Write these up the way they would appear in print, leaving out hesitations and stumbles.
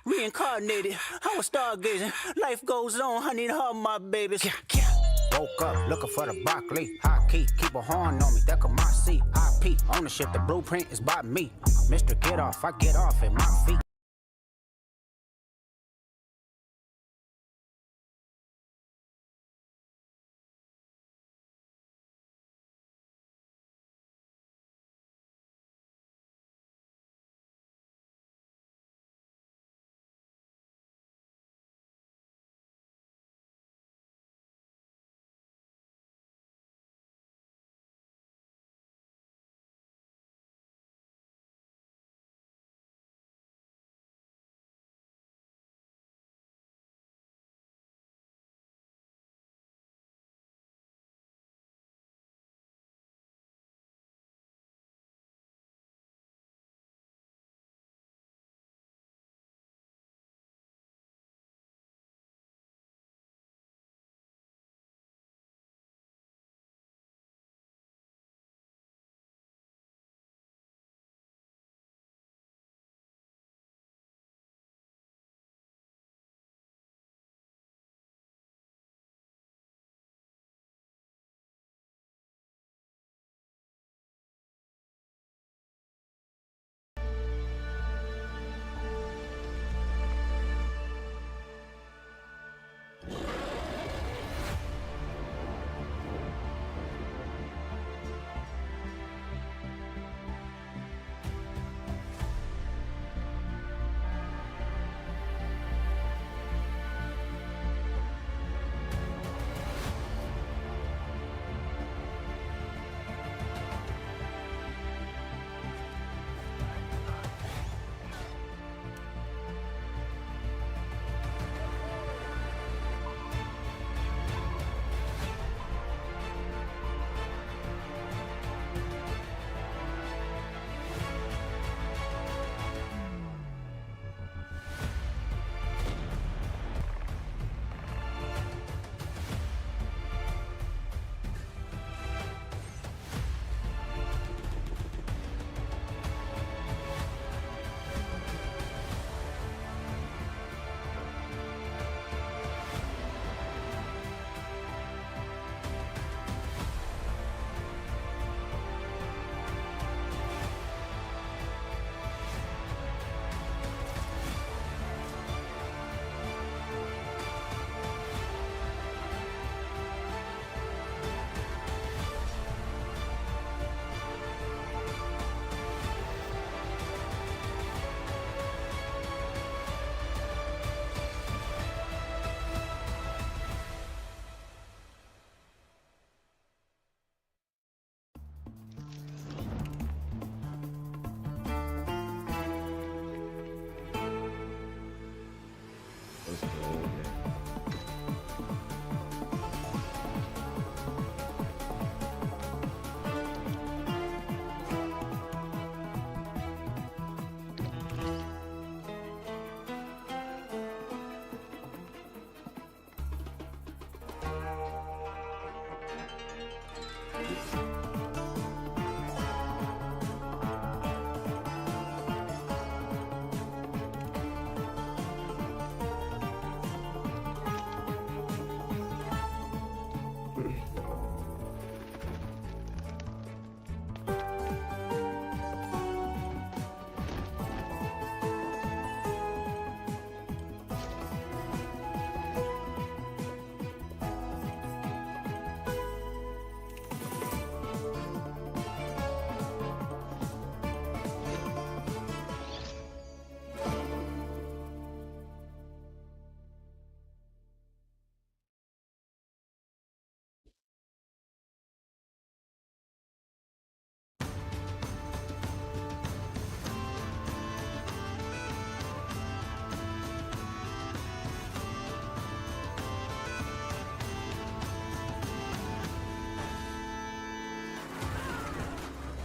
Reincarnated, I was stargazing. Life goes on, I need all my babies. Woke up looking for the broccoli. High key, keep a horn on me, that could my seat. IP, ownership, the blueprint is by me. Mr. Get Off, I get off at my feet.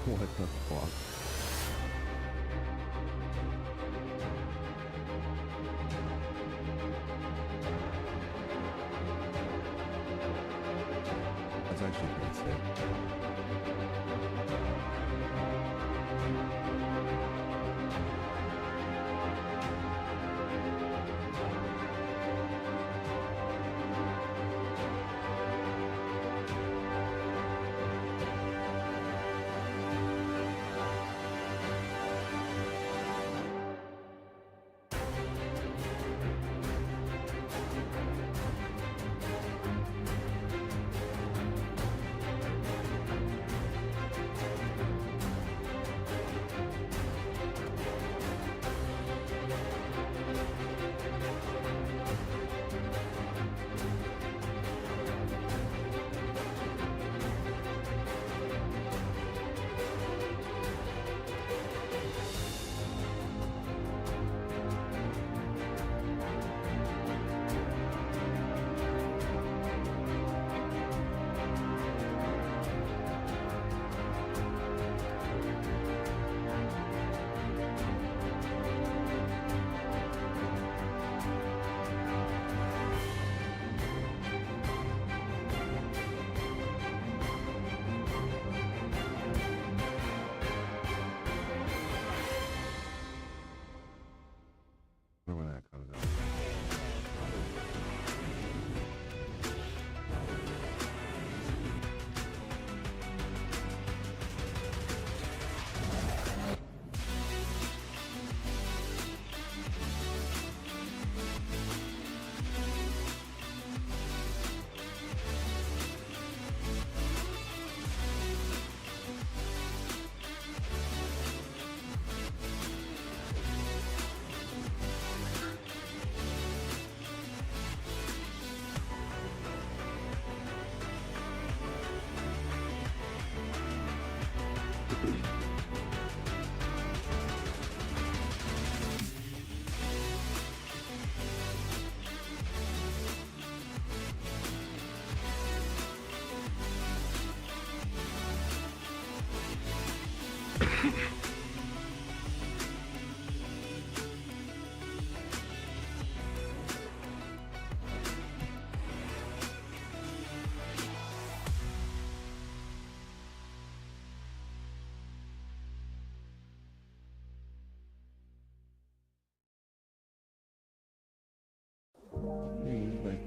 What the fuck? That's actually pretty sick.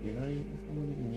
偉いところでも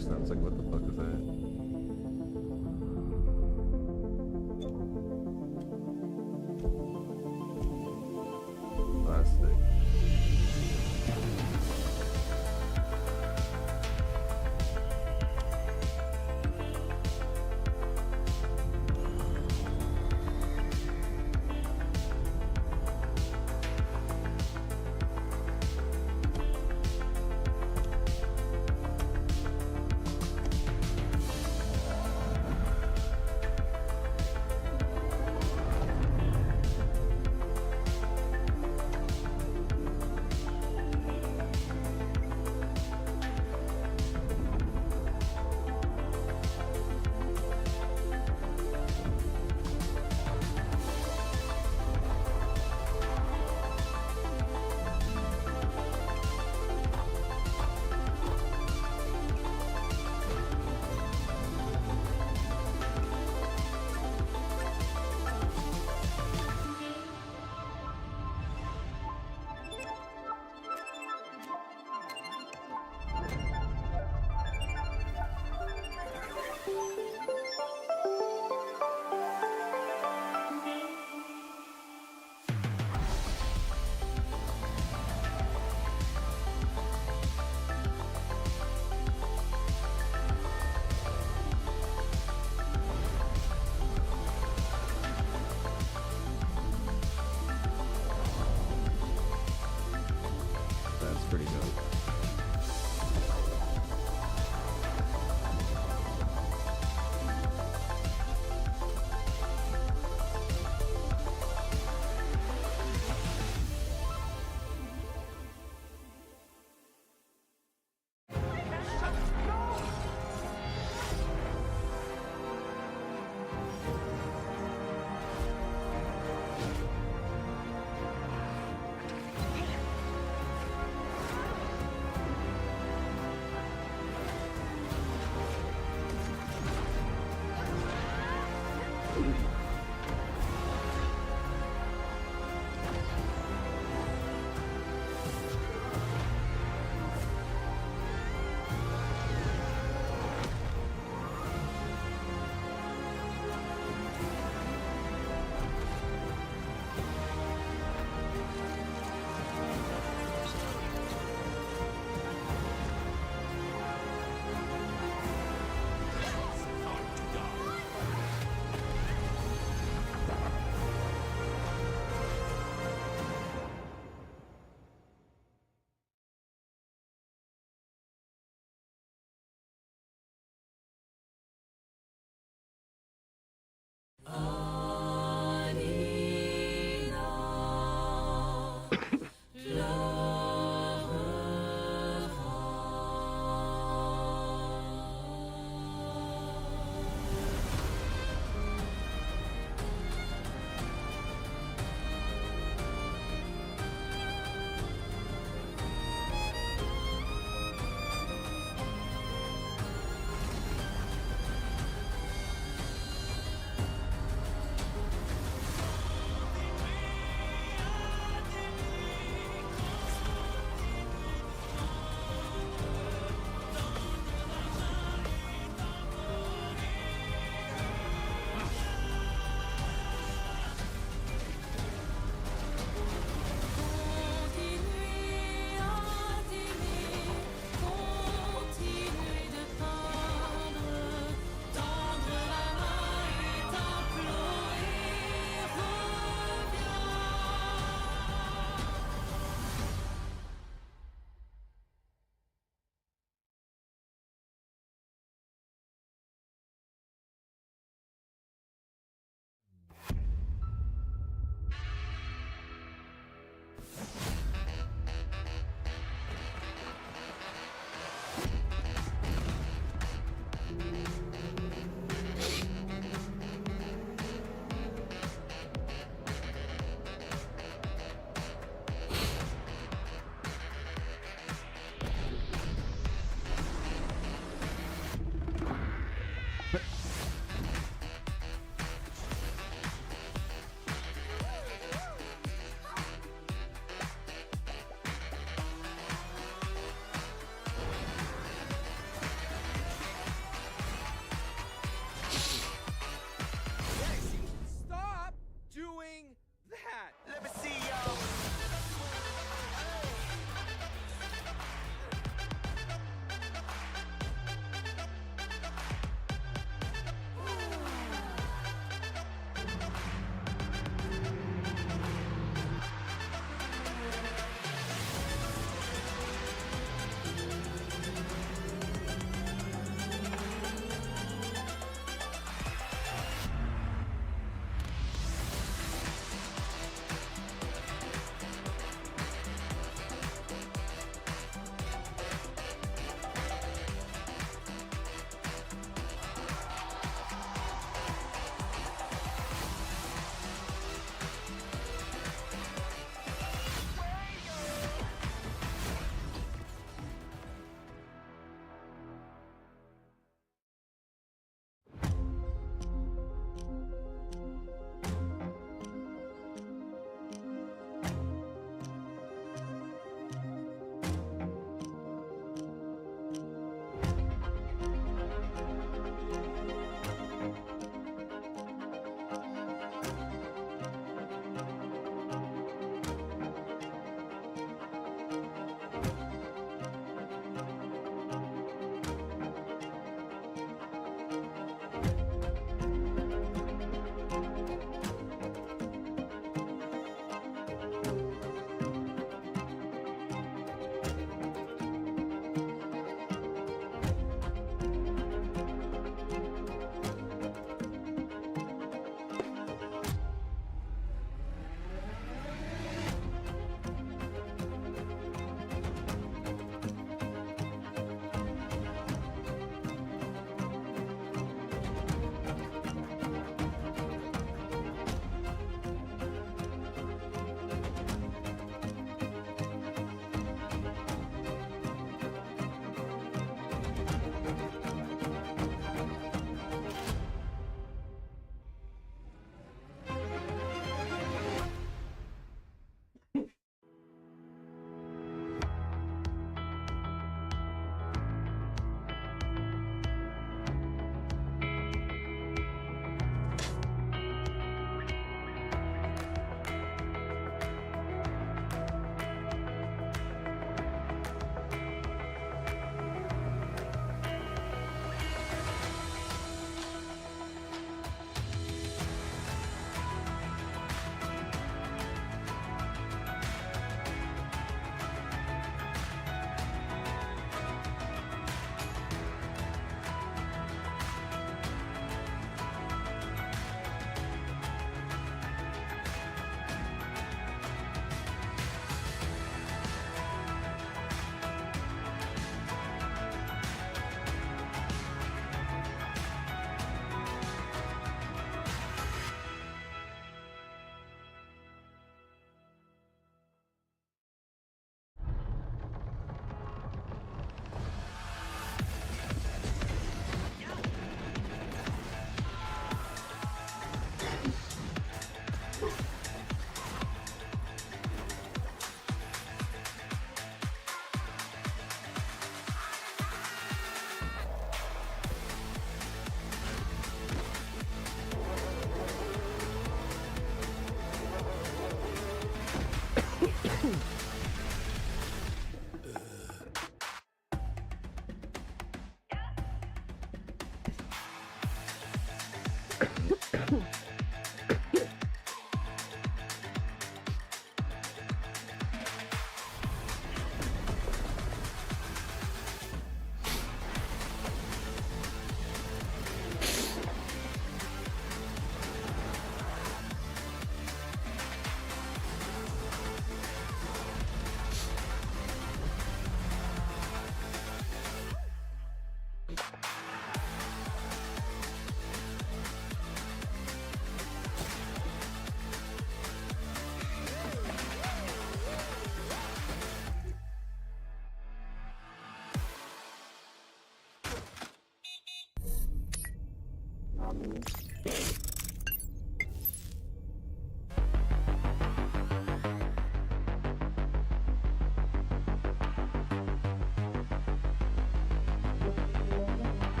first I was like, what the fuck is that? Plastic. Let me see y'all.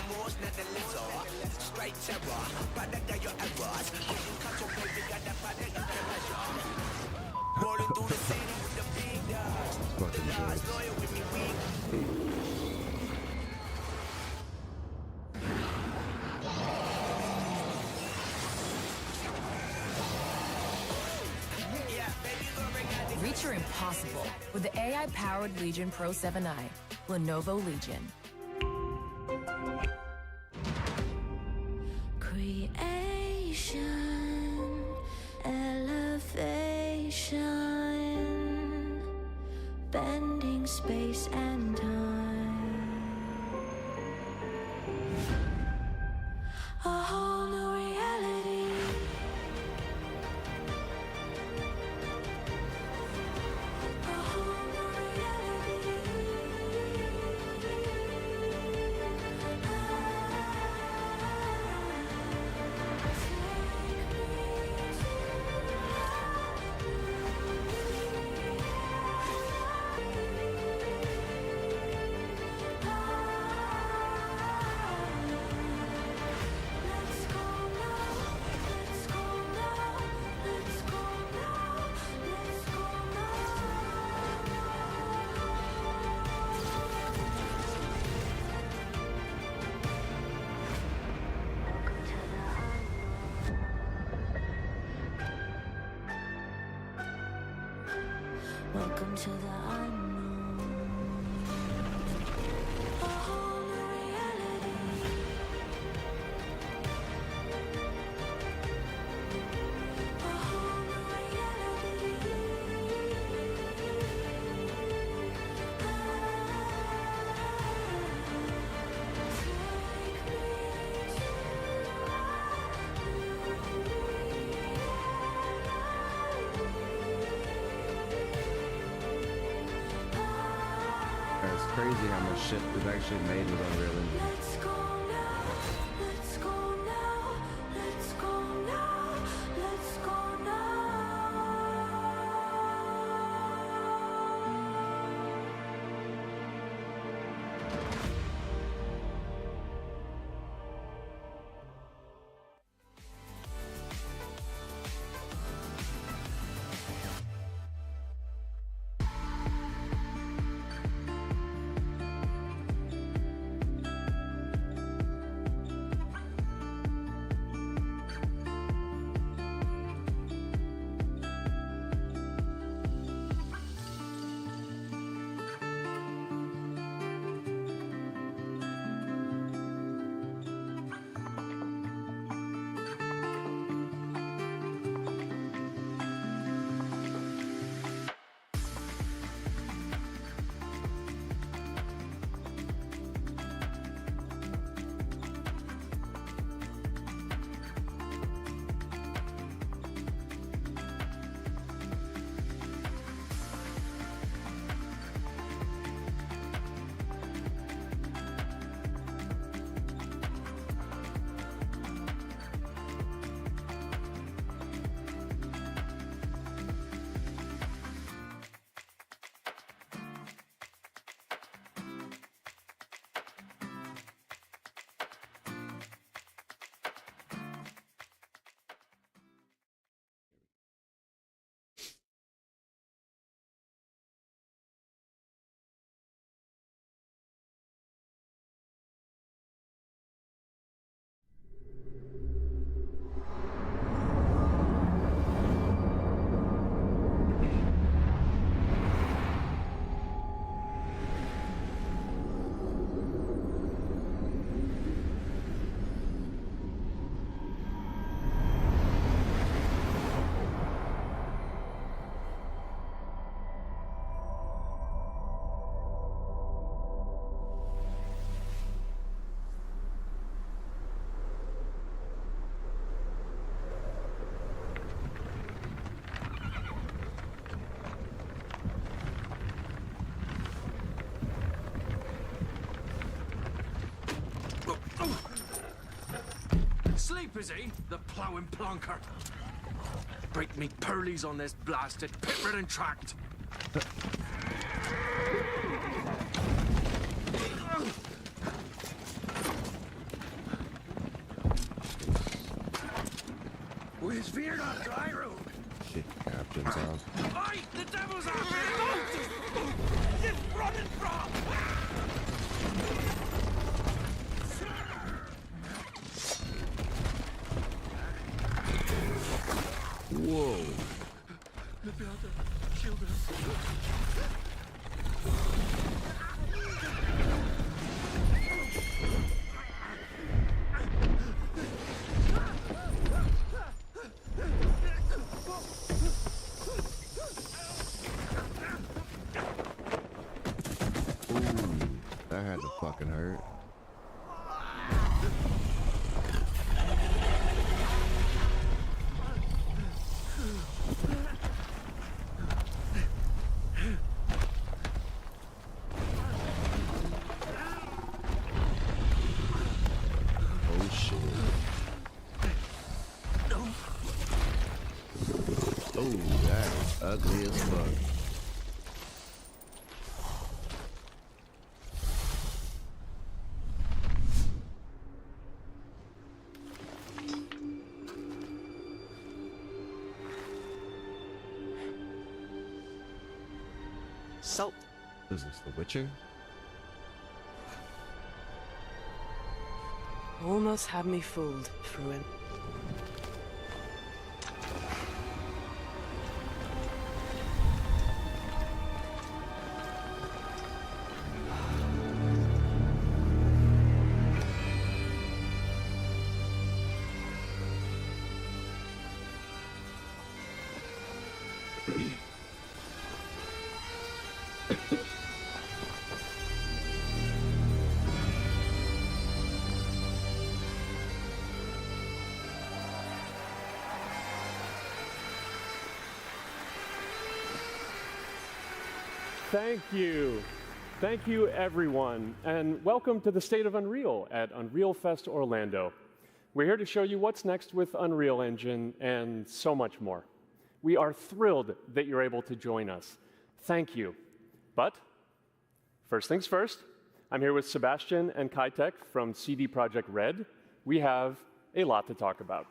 remorse, not the litter. Straight terror, product of your errors. Getting control, baby, got that product you can measure. Rolling through the city with the big dogs. The laws loyal with me, weak. Reach your impossible with the AI-powered Legion Pro 7i. Lenovo Legion. Creation, elevation, bending space and time. A whole new reality. A whole new reality. Let's go now, let's go now, let's go now, let's go now. Welcome to the unknown. A whole new reality. A whole new reality. Take me It's crazy how much shit is actually made with Unreal Engine. Let's go now, let's go now, let's go now, let's go now. Sleep, is he? The ploughing plonker. Break me pearlies on this blasted pit-ridden tract. It's feared on dry room. Shit, captain's off. Oi, the devil's after him! Just running from! Whoa. That had to fucking hurt. Oh shit. Oh, that is ugly as fuck. Salt. Is this The Witcher? Almost had me fooled, Fruin. Thank you. Thank you, everyone, and welcome to the State of Unreal at Unreal Fest Orlando. We're here to show you what's next with Unreal Engine and so much more. We are thrilled that you're able to join us. Thank you. But first things first, I'm here with Sebastian and Kitek from CD Projekt Red. We have a lot to talk about.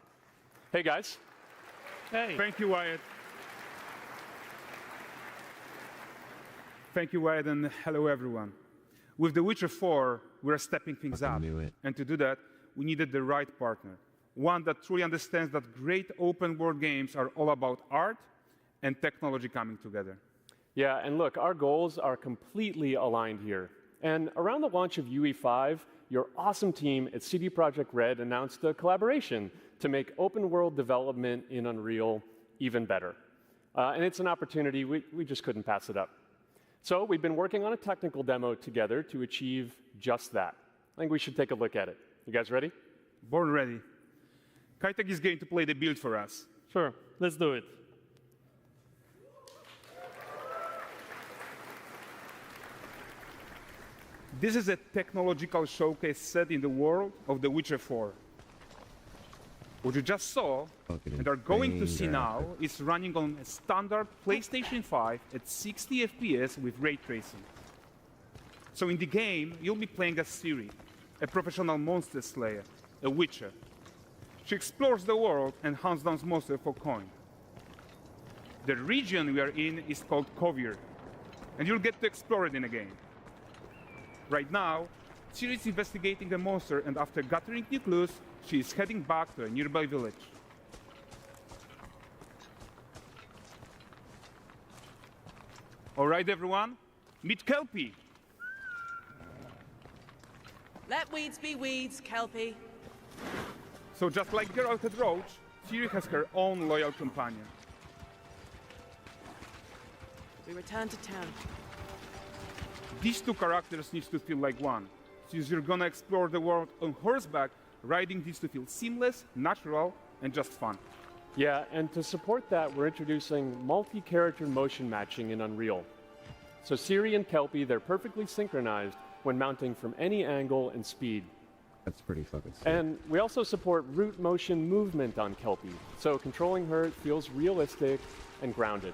Hey, guys. Hey. Thank you, Wyatt. Thank you, Wyatt, and hello, everyone. With The Witcher 4, we're stepping things up. Knew it. And to do that, we needed the right partner. One that truly understands that great open-world games are all about art and technology coming together. Yeah, and look, our goals are completely aligned here. And around the launch of UE5, your awesome team at CD Projekt Red announced a collaboration to make open-world development in Unreal even better. And it's an opportunity, we just couldn't pass it up. So we've been working on a technical demo together to achieve just that. I think we should take a look at it. You guys ready? Born ready. Kitek is going to play the build for us. Sure, let's do it. This is a technological showcase set in the world of The Witcher 4. What you just saw and are going to see now is running on a standard PlayStation 5 at 60 FPS with ray tracing. So in the game, you'll be playing as Ciri, a professional monster slayer, a witcher. She explores the world and hunts down monsters for coin. The region we are in is called Kovir, and you'll get to explore it in a game. Right now, Ciri is investigating the monster, and after gathering new clues, she is heading back to a nearby village. All right, everyone, meet Kelpie. Let weeds be weeds, Kelpie. So just like Geralt and Roach, Ciri has her own loyal companion. We return to town. These two characters need to feel like one. Since you're gonna explore the world on horseback, riding needs to feel seamless, natural, and just fun. Yeah, and to support that, we're introducing multi-character motion matching in Unreal. So Ciri and Kelpie, they're perfectly synchronized when mounting from any angle and speed. That's pretty fucking sick. And we also support root motion movement on Kelpie, so controlling her feels realistic and grounded.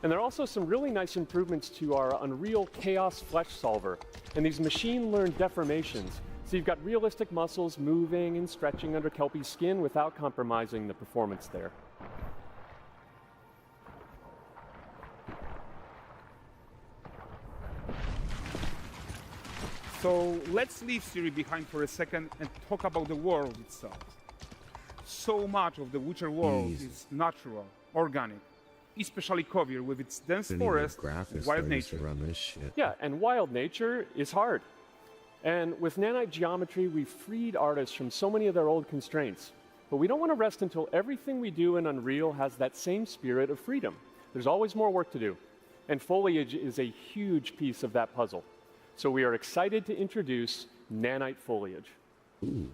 And there are also some really nice improvements to our Unreal Chaos Flesh Solver, and these machine-learned deformations So you've got realistic muscles moving and stretching under Kelpie's skin without compromising the performance there. So let's leave Ciri behind for a second and talk about the world itself. So much of the Witcher world is natural, organic, especially Kovir with its dense forest and wild nature. Run this shit. Yeah, and wild nature is hard. And with nanite geometry, we've freed artists from so many of their old constraints. But we don't want to rest until everything we do in Unreal has that same spirit of freedom. There's always more work to do. And foliage is a huge piece of that puzzle. So we are excited to introduce nanite foliage. Ooh.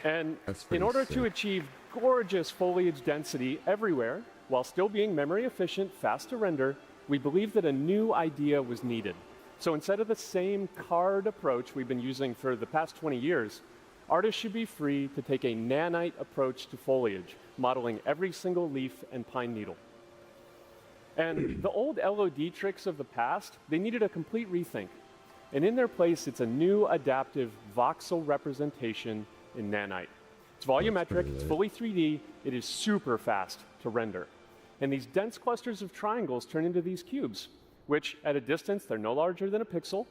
And That's in pretty order sick. to achieve gorgeous foliage density everywhere, while still being memory efficient, fast to render, we believe that a new idea was needed. So instead of the same card approach we've been using for the past 20 years, artists should be free to take a nanite approach to foliage, modeling every single leaf and pine needle. And the old LOD tricks of the past, they needed a complete rethink. And in their place, it's a new adaptive voxel representation in nanite. It's volumetric, it's fully 3D, it is super fast to render. And these dense clusters of triangles turn into these cubes, which at a distance, they're no larger than a pixel,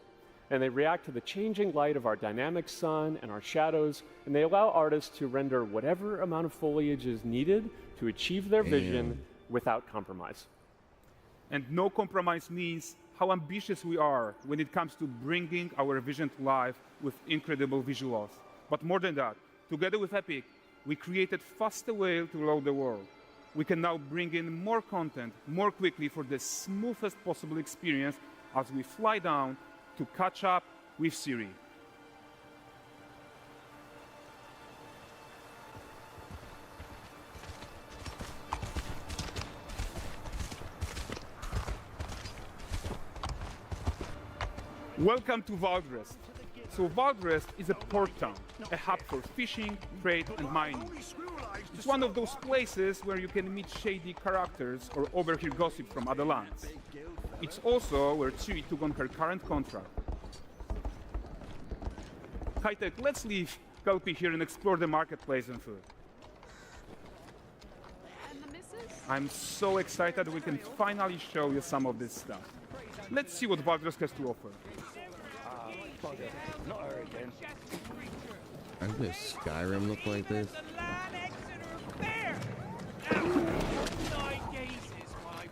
and they react to the changing light of our dynamic sun and our shadows, and they allow artists to render whatever amount of foliage is needed to achieve their vision without compromise. And no compromise means how ambitious we are when it comes to bringing our vision to life with incredible visuals. But more than that, together with Epic, we created faster way to load the world. We can now bring in more content more quickly for the smoothest possible experience as we fly down to catch up with Ciri. Welcome to Valdrest. So Valdrest is a port town, a hub for fishing, trade and mining. It's one of those places where you can meet shady characters or overhear gossip from other lands. It's also where Ciri took on her current contract. High-tech, let's leave Kelpie here and explore the marketplace and food. I'm so excited we can finally show you some of this stuff. Let's see what Valdrest has to offer. Does this Skyrim look like this? I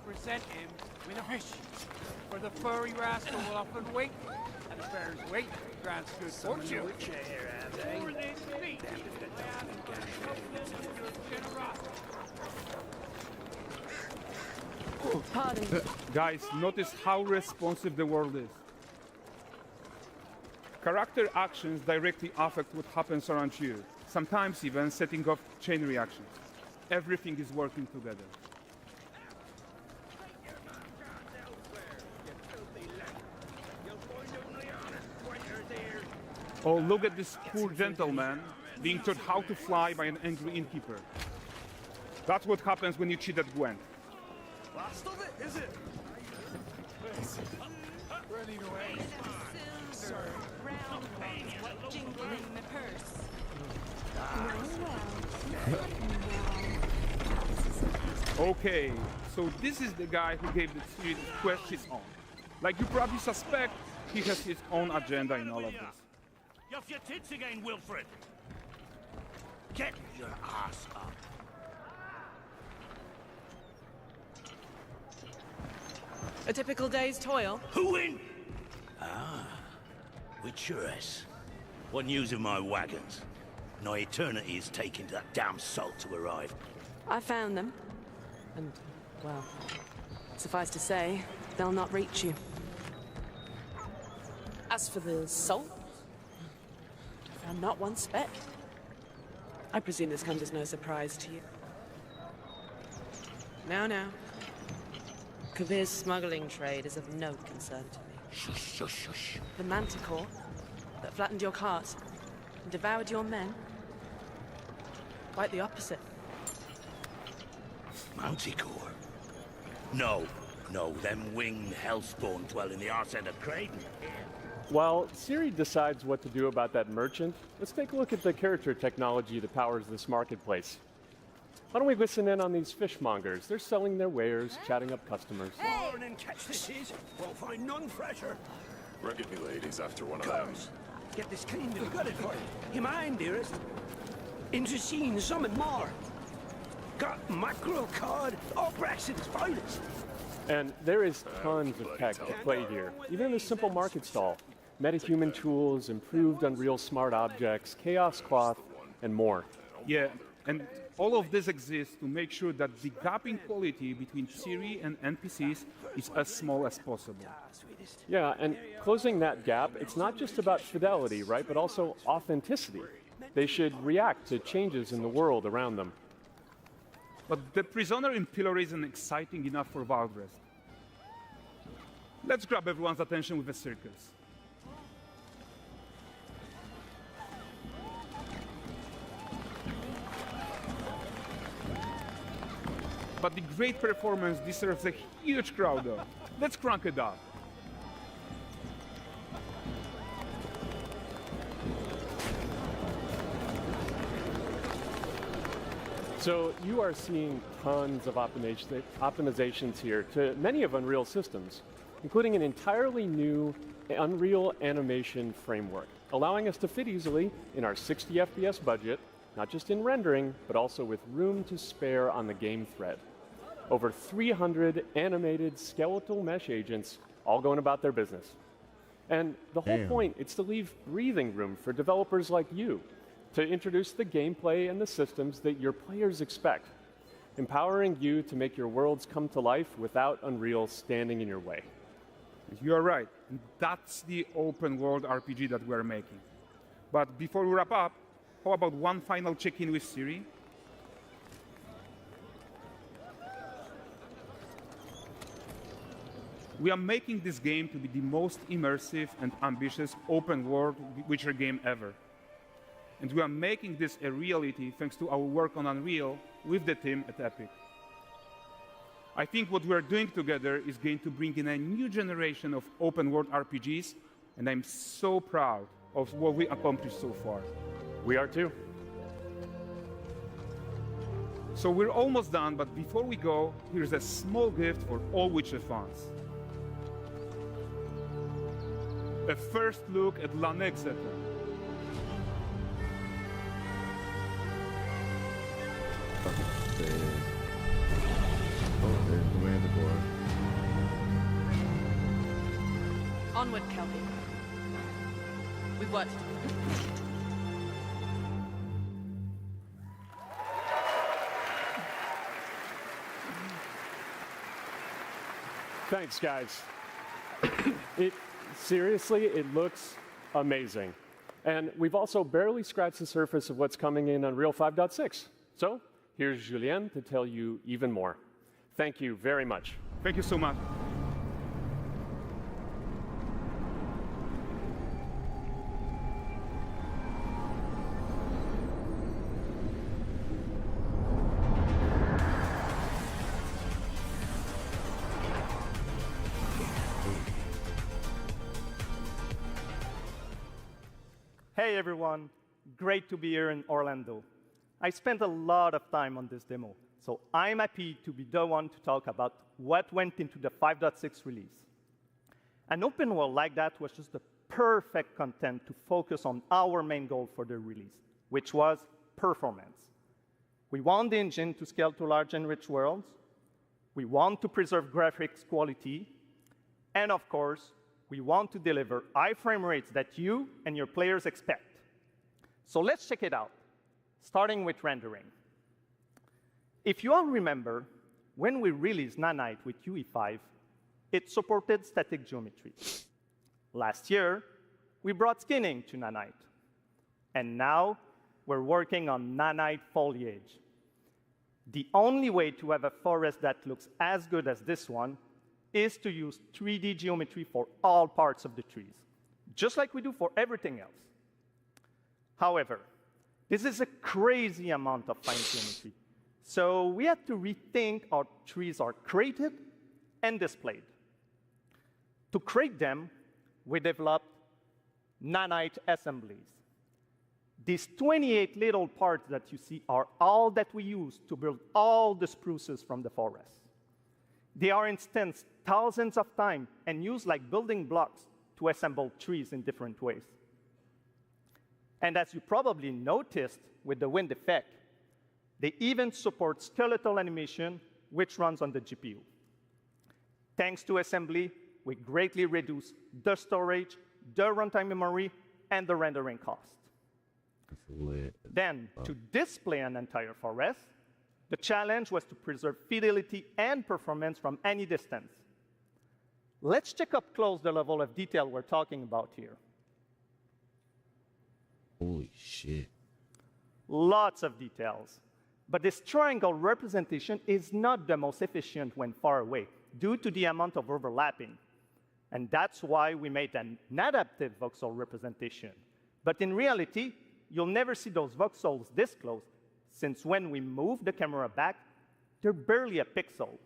present him with a fish. For the furry rascal will often wait, and the bear's weight grants good fortune. Pardon. Guys, notice how responsive the world is. Character actions directly affect what happens around you, sometimes even setting off chain reactions. Everything is working together. Oh, look at this poor gentleman being taught how to fly by an angry innkeeper. That's what happens when you cheat at Gwent. Last of it, is it? Running away. Jingling the purse. Okay, so this is the guy who gave the series quest his own. Like you probably suspect, he has his own agenda in all of this. You off your tits again, Wilfred. Get your ass up. A typical day's toil. Who in? Ah, Witcheress. What news of my wagons? No eternity is taking that damn salt to arrive. I found them. And, well, suffice to say, they'll not reach you. As for the salt, I found not one speck. I presume this comes as no surprise to you. Now. Kovir's smuggling trade is of no concern to me. Shush, shush, shush. The manticore that flattened your cart and devoured your men? Quite the opposite. Manticore? No, them winged hellspawn dwell in the arse end of Creighton. While Siri decides what to do about that merchant, let's take a look at the character technology that powers this marketplace. Why don't we listen in on these fishmongers? They're selling their wares, chatting up customers. Morning, catch this is. Won't find none fresher. Rugged me ladies after one of them. Get this cleaned and gutted for you. You mind, dearest? Into seeing something more. Got mackerel, cod, all Braxton's finest. And there is tons of tech to play here, even in this simple market stall. Metahuman tools, improved Unreal smart objects, Chaos Cloth, and more. Yeah, and all of this exists to make sure that the gap in quality between Siri and NPCs is as small as possible. Yeah, and closing that gap, it's not just about fidelity, right, but also authenticity. They should react to changes in the world around them. But the prisoner in Pillory isn't exciting enough for Valdrest. Let's grab everyone's attention with a circus. But the great performance deserves a huge crowd, though. Let's crank it up. So you are seeing tons of optimizations here to many of Unreal systems, including an entirely new Unreal animation framework, allowing us to fit easily in our 60 FPS budget, not just in rendering, but also with room to spare on the game thread. Over 300 animated skeletal mesh agents all going about their business. And the whole point is to leave breathing room for developers like you to introduce the gameplay and the systems that your players expect, empowering you to make your worlds come to life without Unreal standing in your way. You are right. That's the open world RPG that we're making. But before we wrap up, how about one final check-in with Siri? We are making this game to be the most immersive and ambitious open world Witcher game ever. And we are making this a reality thanks to our work on Unreal with the team at Epic. I think what we are doing together is going to bring in a new generation of open world RPGs, and I'm so proud of what we accomplished so far. We are too. So we're almost done, but before we go, here's a small gift for all Witcher fans. A first look at Lanexeter. Oh, there's the Manticore. Onward, Kelpie. We've worked. Thanks, guys. Seriously, it looks amazing. And we've also barely scratched the surface of what's coming in Unreal 5.6. So here's Julien to tell you even more. Thank you very much. Thank you so much. Hey everyone, great to be here in Orlando. I spent a lot of time on this demo, so I'm happy to be the one to talk about what went into the 5.6 release. An open world like that was just the perfect content to focus on our main goal for the release, which was performance. We want the engine to scale to large and rich worlds. We want to preserve graphics quality. And of course, we want to deliver high frame rates that you and your players expect. So let's check it out, starting with rendering. If you all remember, when we released Nanite with UE5, it supported static geometry. Last year, we brought skinning to Nanite. And now, we're working on Nanite foliage. The only way to have a forest that looks as good as this one is to use 3D geometry for all parts of the trees, just like we do for everything else. However, this is a crazy amount of fine geometry, so we had to rethink how trees are created and displayed. To create them, we developed nanite assemblies. These 28 little parts that you see are all that we use to build all the spruces from the forest. They are instanced thousands of times and used like building blocks to assemble trees in different ways. And as you probably noticed with the wind effect, they even support skeletal animation, which runs on the GPU. Thanks to assembly, we greatly reduce the storage, the runtime memory, and the rendering cost. Then, to display an entire forest, the challenge was to preserve fidelity and performance from any distance. Let's check up close the level of detail we're talking about here. Holy shit. Lots of details. But this triangle representation is not the most efficient when far away, due to the amount of overlapping. And that's why we made an adaptive voxel representation. But in reality, you'll never see those voxels this close, since when we move the camera back, they're barely a pixel.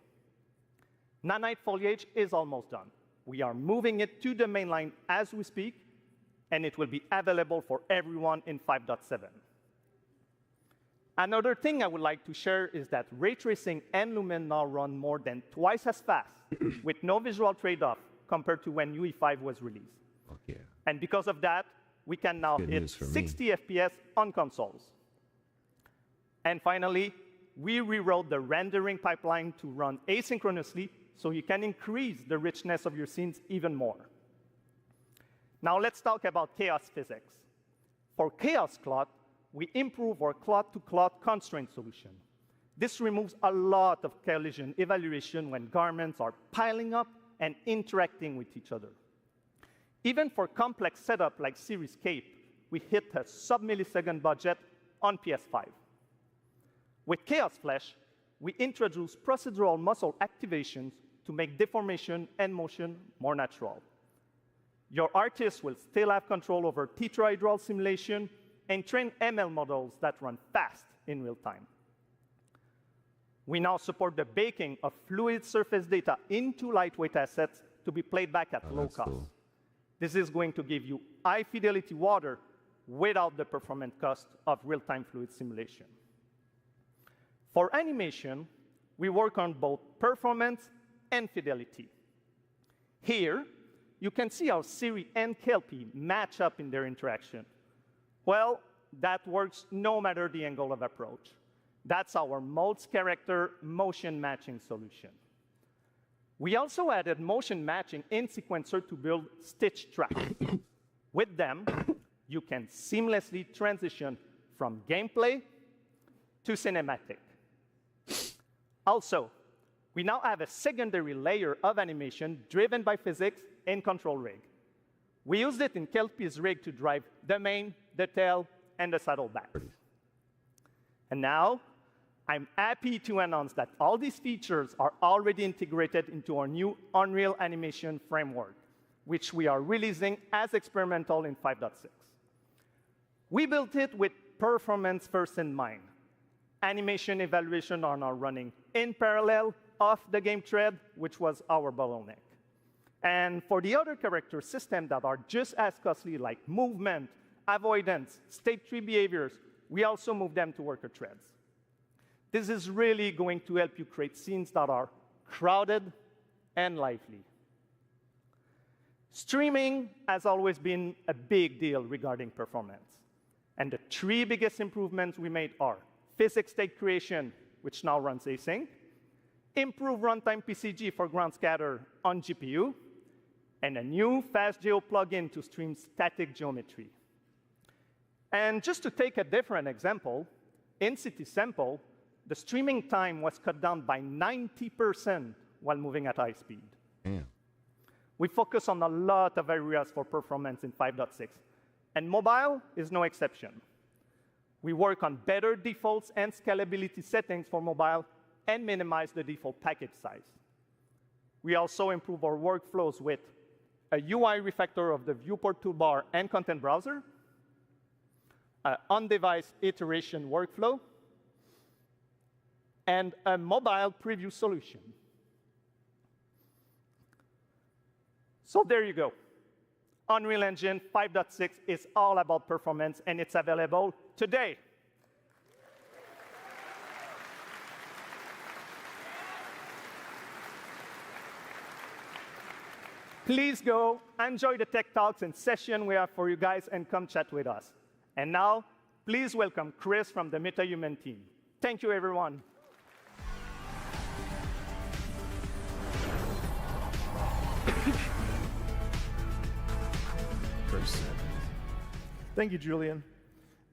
Nanite foliage is almost done. We are moving it to the main line as we speak, and it will be available for everyone in 5.7. Another thing I would like to share is that ray tracing and Lumen now run more than twice as fast with no visual trade-off compared to when UE5 was released. Yeah. And because of that, we can now hit 60 FPS on consoles. And finally, we rewrote the rendering pipeline to run asynchronously so you can increase the richness of your scenes even more. Now let's talk about chaos physics. For chaos cloth, we improve our cloth-to-cloth constraint solution. This removes a lot of collision evaluation when garments are piling up and interacting with each other. Even for complex setup like Series Cape, we hit a sub-millisecond budget on PS5. With Chaos Flesh, we introduce procedural muscle activations to make deformation and motion more natural. Your artist will still have control over tetrahedral simulation and train ML models that run fast in real time. We now support the baking of fluid surface data into lightweight assets to be played back at low cost. Cool. This is going to give you high-fidelity water without the performance cost of real-time fluid simulation. For animation, we work on both performance and fidelity. Here, you can see how Siri and Kelpie match up in their interaction. Well, that works no matter the angle of approach. That's our Modes character motion matching solution. We also added motion matching in Sequencer to build stitch tracks. With them, you can seamlessly transition from gameplay to cinematic. Also, we now have a secondary layer of animation driven by physics in Control Rig. We used it in Kelpie's rig to drive the mane, the tail, and the saddleback. And now, I'm happy to announce that all these features are already integrated into our new Unreal Animation framework, which we are releasing as experimental in 5.6. We built it with performance first in mind. Animation evaluation are now running in parallel off the game thread, which was our bottleneck. And for the other character systems that are just as costly, like movement, avoidance, state tree behaviors, we also move them to worker threads. This is really going to help you create scenes that are crowded and lively. Streaming has always been a big deal regarding performance. And the three biggest improvements we made are physics state creation, which now runs async, improve runtime PCG for ground scatter on GPU, and a new FastGeo plugin to stream static geometry. And just to take a different example, in CitySample, the streaming time was cut down by 90% while moving at high speed. Damn. We focus on a lot of areas for performance in 5.6, and mobile is no exception. We work on better defaults and scalability settings for mobile and minimize the default package size. We also improve our workflows with a UI refactor of the viewport toolbar and content browser, an on-device iteration workflow, and a mobile preview solution. So there you go. Unreal Engine 5.6 is all about performance, and it's available today. Please go, enjoy the tech talks and session we have for you guys, and come chat with us. And now, please welcome Chris from the MetaHuman team. Thank you, everyone. Thank you, Julian.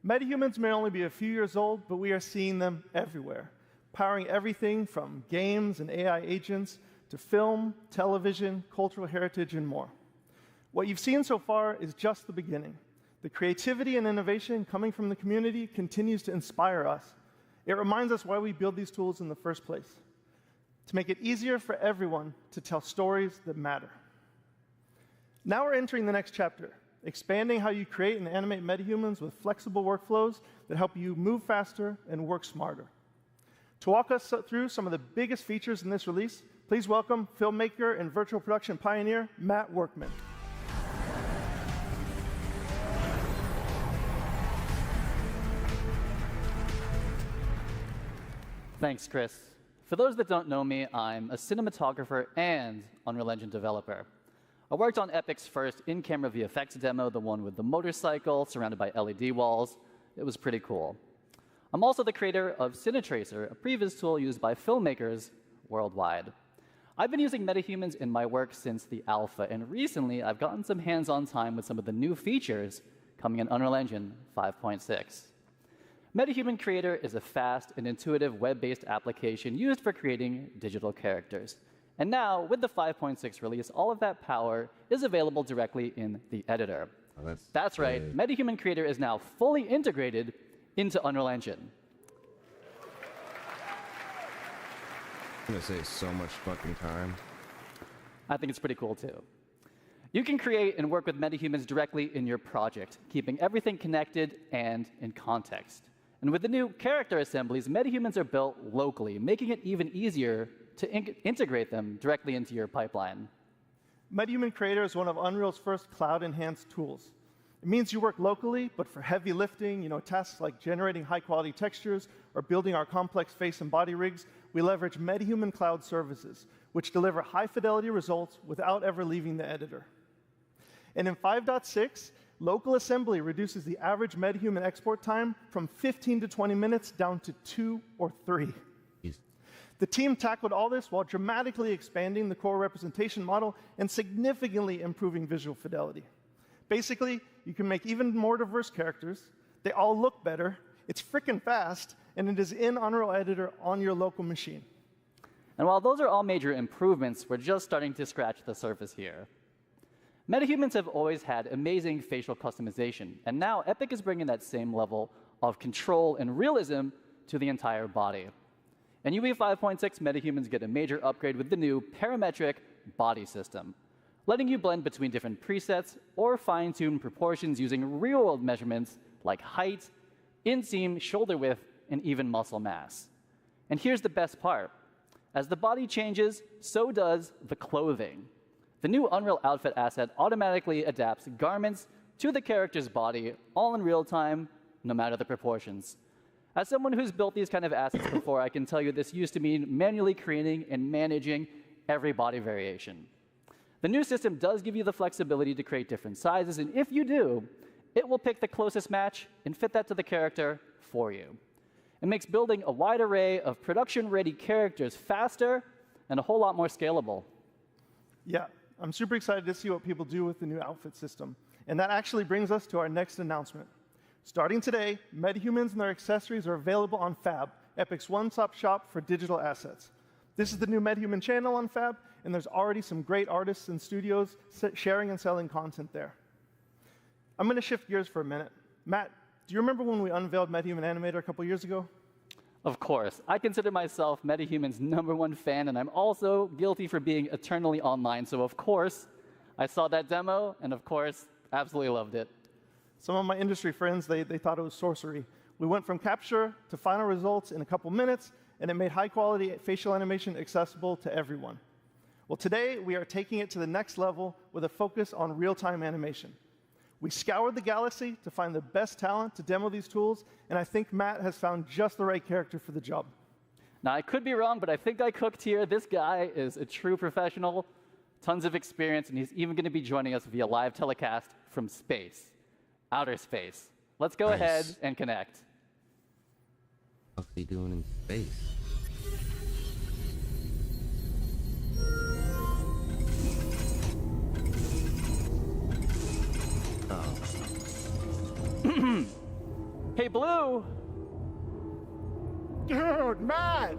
MetaHumans may only be a few years old, but we are seeing them everywhere, powering everything from games and AI agents to film, television, cultural heritage, and more. What you've seen so far is just the beginning. The creativity and innovation coming from the community continues to inspire us. It reminds us why we build these tools in the first place, to make it easier for everyone to tell stories that matter. Now we're entering the next chapter, expanding how you create and animate metahumans with flexible workflows that help you move faster and work smarter. To walk us through some of the biggest features in this release, please welcome filmmaker and virtual production pioneer, Matt Workman. Thanks, Chris. For those that don't know me, I'm a cinematographer and Unreal Engine developer. I worked on Epic's first in-camera VFX demo, the one with the motorcycle surrounded by LED walls. It was pretty cool. I'm also the creator of Cinetracer, a previous tool used by filmmakers worldwide. I've been using metahumans in my work since the alpha, and recently I've gotten some hands-on time with some of the new features coming in Unreal Engine 5.6. MetaHuman Creator is a fast and intuitive web-based application used for creating digital characters. And now, with the 5.6 release, all of that power is available directly in the editor. Oh, that's right, MetaHuman Creator is now fully integrated into Unreal Engine. I'm gonna save so much fucking time. I think it's pretty cool, too. You can create and work with metahumans directly in your project, keeping everything connected and in context. And with the new character assemblies, metahumans are built locally, making it even easier to integrate them directly into your pipeline. MetaHuman Creator is one of Unreal's first cloud-enhanced tools. It means you work locally, but for heavy lifting, tasks like generating high-quality textures or building our complex face and body rigs, we leverage MetaHuman Cloud Services, which deliver high-fidelity results without ever leaving the editor. And in 5.6, local assembly reduces the average MetaHuman export time from 15 to 20 minutes down to 2 or 3. The team tackled all this while dramatically expanding the core representation model and significantly improving visual fidelity. Basically, you can make even more diverse characters, they all look better, it's frickin' fast, and it is in Unreal Editor on your local machine. And while those are all major improvements, we're just starting to scratch the surface here. Metahumans have always had amazing facial customization, and now Epic is bringing that same level of control and realism to the entire body. In UE 5.6, metahumans get a major upgrade with the new parametric body system, letting you blend between different presets or fine-tune proportions using real-world measurements like height, inseam, shoulder width, and even muscle mass. And here's the best part. As the body changes, so does the clothing. The new Unreal Outfit asset automatically adapts garments to the character's body, all in real time, no matter the proportions. As someone who's built these kind of assets before, I can tell you this used to mean manually creating and managing every body variation. The new system does give you the flexibility to create different sizes, and if you do, it will pick the closest match and fit that to the character for you. It makes building a wide array of production-ready characters faster and a whole lot more scalable. Yeah, I'm super excited to see what people do with the new outfit system. And that actually brings us to our next announcement. Starting today, metahumans and their accessories are available on Fab, Epic's one-stop shop for digital assets. This is the new MetaHuman channel on Fab, and there's already some great artists and studios sharing and selling content there. I'm going to shift gears for a minute. Matt, do you remember when we unveiled MetaHuman Animator a couple years ago? Of course. I consider myself MetaHuman's #1 fan, and I'm also guilty for being eternally online. So, of course, I saw that demo, and of course, absolutely loved it. Some of my industry friends, they thought it was sorcery. We went from capture to final results in a couple minutes, and it made high-quality facial animation accessible to everyone. Well, today we are taking it to the next level with a focus on real-time animation. We scoured the galaxy to find the best talent to demo these tools, and I think Matt has found just the right character for the job. Now, I could be wrong, but I think I cooked here. This guy is a true professional, tons of experience, and he's even going to be joining us via live telecast from space, outer space. Let's go ahead and connect. What's he doing in space? Hey, Blue! Dude, Matt!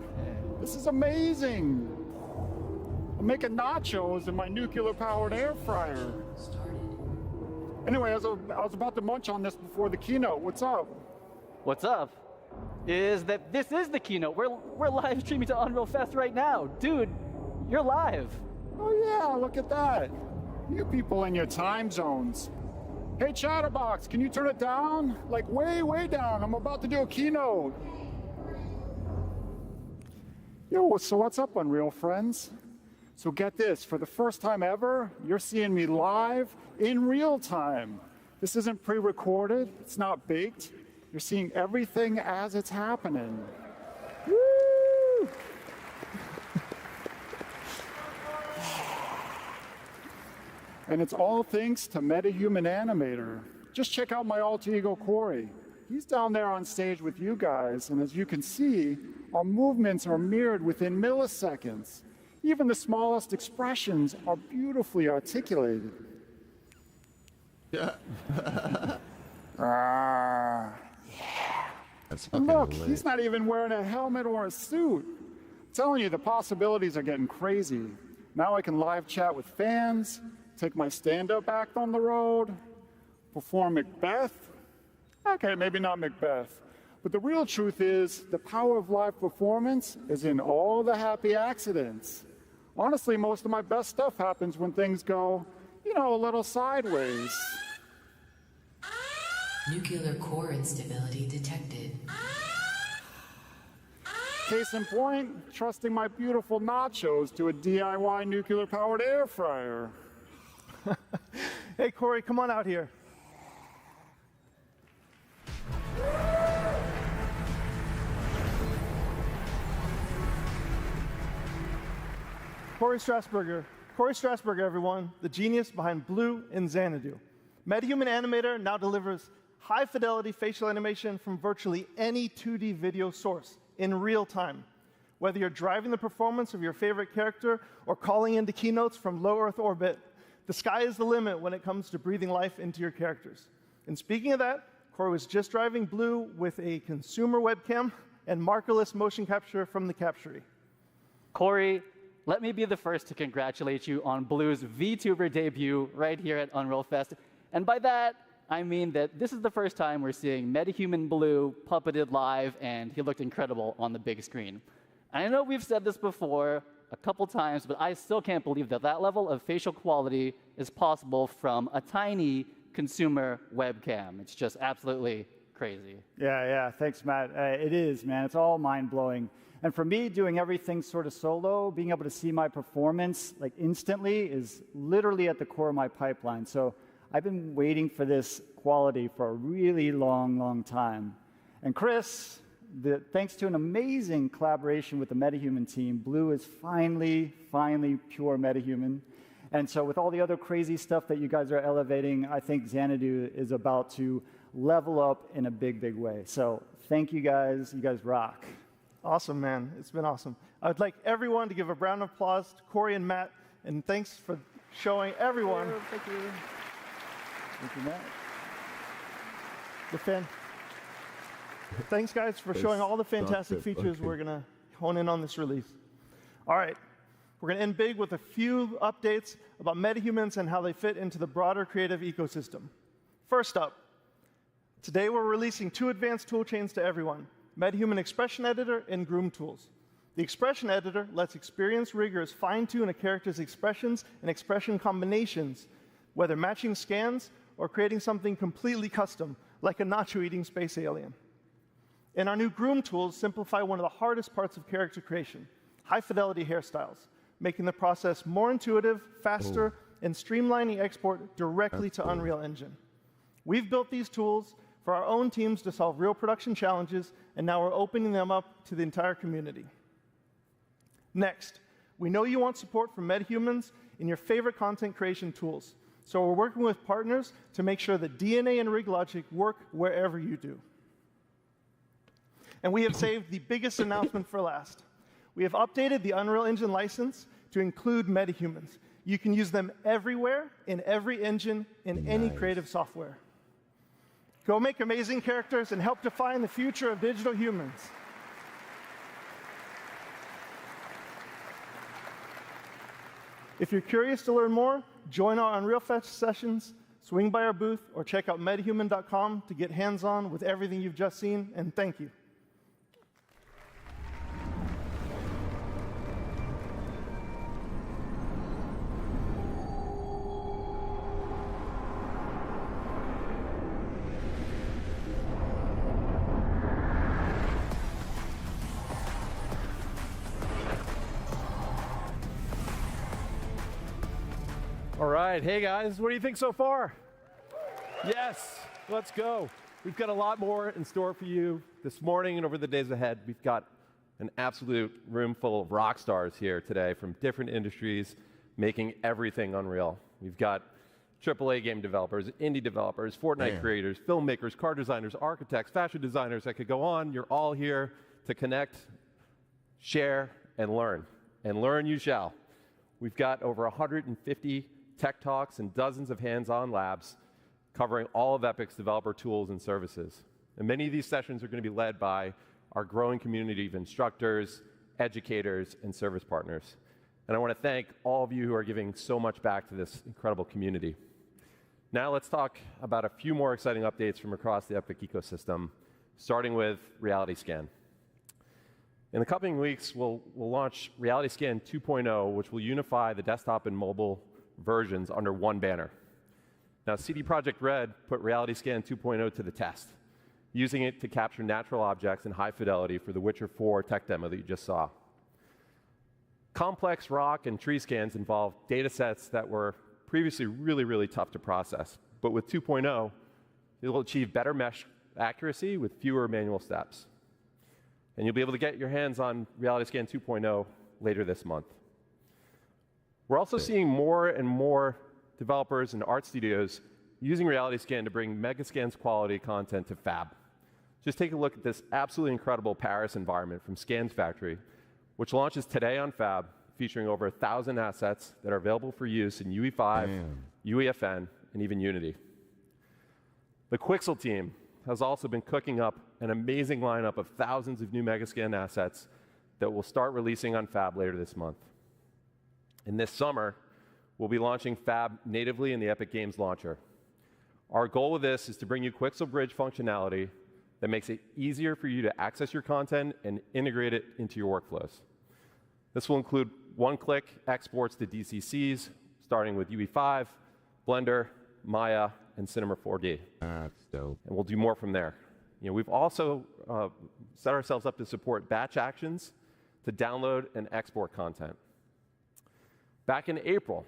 This is amazing! I'm making nachos in my nuclear-powered air fryer. Anyway, I was about to munch on this before the keynote. What's up? What's up is that this is the keynote. We're live streaming to Unreal Fest right now. Dude, you're live. Oh yeah, look at that. You people in your time zones. Hey, Chatterbox, can you turn it down? Like way, way down. I'm about to do a keynote. Yo, so what's up, Unreal friends? So get this, for the first time ever, you're seeing me live in real time. This isn't pre-recorded, it's not baked. You're seeing everything as it's happening. Woo! And it's all thanks to MetaHuman Animator. Just check out my alter ego, Corey. He's down there on stage with you guys, and as you can see, our movements are mirrored within milliseconds. Even the smallest expressions are beautifully articulated. Yeah. Yeah. That's And fucking look, lit. he's not even wearing a helmet or a suit. I'm telling you, the possibilities are getting crazy. Now I can live chat with fans, take my stand-up act on the road, perform Macbeth. Okay, maybe not Macbeth. But the real truth is, the power of live performance is in all the happy accidents. Honestly, most of my best stuff happens when things go, you know, a little sideways. Nuclear core instability detected. Case in point, trusting my beautiful nachos to a DIY nuclear-powered air fryer. Hey, Corey, come on out here. Corey Strasberger, everyone, the genius behind Blue and Xanadu. MetaHuman Animator now delivers high-fidelity facial animation from virtually any 2D video source in real time. Whether you're driving the performance of your favorite character or calling into keynotes from low Earth orbit, the sky is the limit when it comes to breathing life into your characters. And speaking of that, Corey was just driving Blue with a consumer webcam and markerless motion capture from the Captury. Corey, let me be the first to congratulate you on Blue's VTuber debut right here at Unreal Fest. And by that, I mean that this is the first time we're seeing MetaHuman Blue puppeted live, and he looked incredible on the big screen. I know we've said this before a couple times, but I still can't believe that that level of facial quality is possible from a tiny consumer webcam. It's just absolutely crazy. Yeah, thanks, Matt. It is, man. It's all mind-blowing. And for me, doing everything sort of solo, being able to see my performance like instantly is literally at the core of my pipeline. So I've been waiting for this quality for a really long, long time. And Chris, thanks to an amazing collaboration with the MetaHuman team, Blue is finally pure MetaHuman. And so with all the other crazy stuff that you guys are elevating, I think Xanadu is about to level up in a big, big way. So thank you guys. You guys rock. Awesome, man. It's been awesome. I would like everyone to give a round of applause to Corey and Matt, and thanks for showing everyone. Thank you. Thank you, Matt. Thanks, guys, for showing all the fantastic features we're going to hone in on this release. All right. We're going to end big with a few updates about MetaHumans and how they fit into the broader creative ecosystem. First up, today we're releasing 2 advanced toolchains to everyone, MetaHuman Expression Editor and Groom Tools. The Expression Editor lets experienced riggers fine-tune a character's expressions and expression combinations, whether matching scans or creating something completely custom, like a nacho-eating space alien. And our new Groom Tools simplify one of the hardest parts of character creation, high-fidelity hairstyles. making the process more intuitive, faster, and streamlining export directly to Unreal Engine. We've built these tools for our own teams to solve real production challenges, and now we're opening them up to the entire community. Next, we know you want support from MetaHumans in your favorite content creation tools, so we're working with partners to make sure that DNA and RigLogic work wherever you do. And we have saved the biggest announcement for last. We have updated the Unreal Engine license to include MetaHumans. You can use them everywhere, in every engine, in any creative software. Go make amazing characters and help define the future of digital humans. If you're curious to learn more, join our Unreal Fest sessions, swing by our booth, or check out metahuman.com to get hands-on with everything you've just seen, and thank you. All right, hey guys, what do you think so far? Yes, let's go. We've got a lot more in store for you this morning and over the days ahead. We've got an absolute room full of rock stars here today from different industries making everything Unreal. We've got AAA game developers, indie developers, Fortnite creators, filmmakers, car designers, architects, fashion designers. I could go on. You're all here to connect, share, and learn. And learn you shall. We've got over 150 tech talks and dozens of hands-on labs covering all of Epic's developer tools and services. And many of these sessions are going to be led by our growing community of instructors, educators, and service partners. And I want to thank all of you who are giving so much back to this incredible community. Now let's talk about a few more exciting updates from across the Epic ecosystem, starting with RealityScan. In the coming weeks, we'll launch RealityScan 2.0, which will unify the desktop and mobile versions under one banner. Now, CD Projekt Red put RealityScan 2.0 to the test, using it to capture natural objects in high fidelity for the Witcher 4 tech demo that you just saw. Complex rock and tree scans involve data sets that were previously really, really tough to process. But with 2.0, it will achieve better mesh accuracy with fewer manual steps. And you'll be able to get your hands on RealityScan 2.0 later this month. We're also seeing more and more developers and art studios using RealityScan to bring Megascans quality content to Fab. Just take a look at this absolutely incredible Paris environment from Scans Factory, which launches today on Fab, featuring over 1,000 assets that are available for use in UE5, UEFN, and even Unity. The Quixel team has also been cooking up an amazing lineup of thousands of new Megascan assets that will start releasing on Fab later this month. And this summer, we'll be launching Fab natively in the Epic Games Launcher. Our goal with this is to bring you Quixel Bridge functionality that makes it easier for you to access your content and integrate it into your workflows. This will include one-click exports to DCCs, starting with UE5, Blender, Maya, and Cinema 4D. That's dope. And we'll do more from there. We've also set ourselves up to support batch actions to download and export content. Back in April,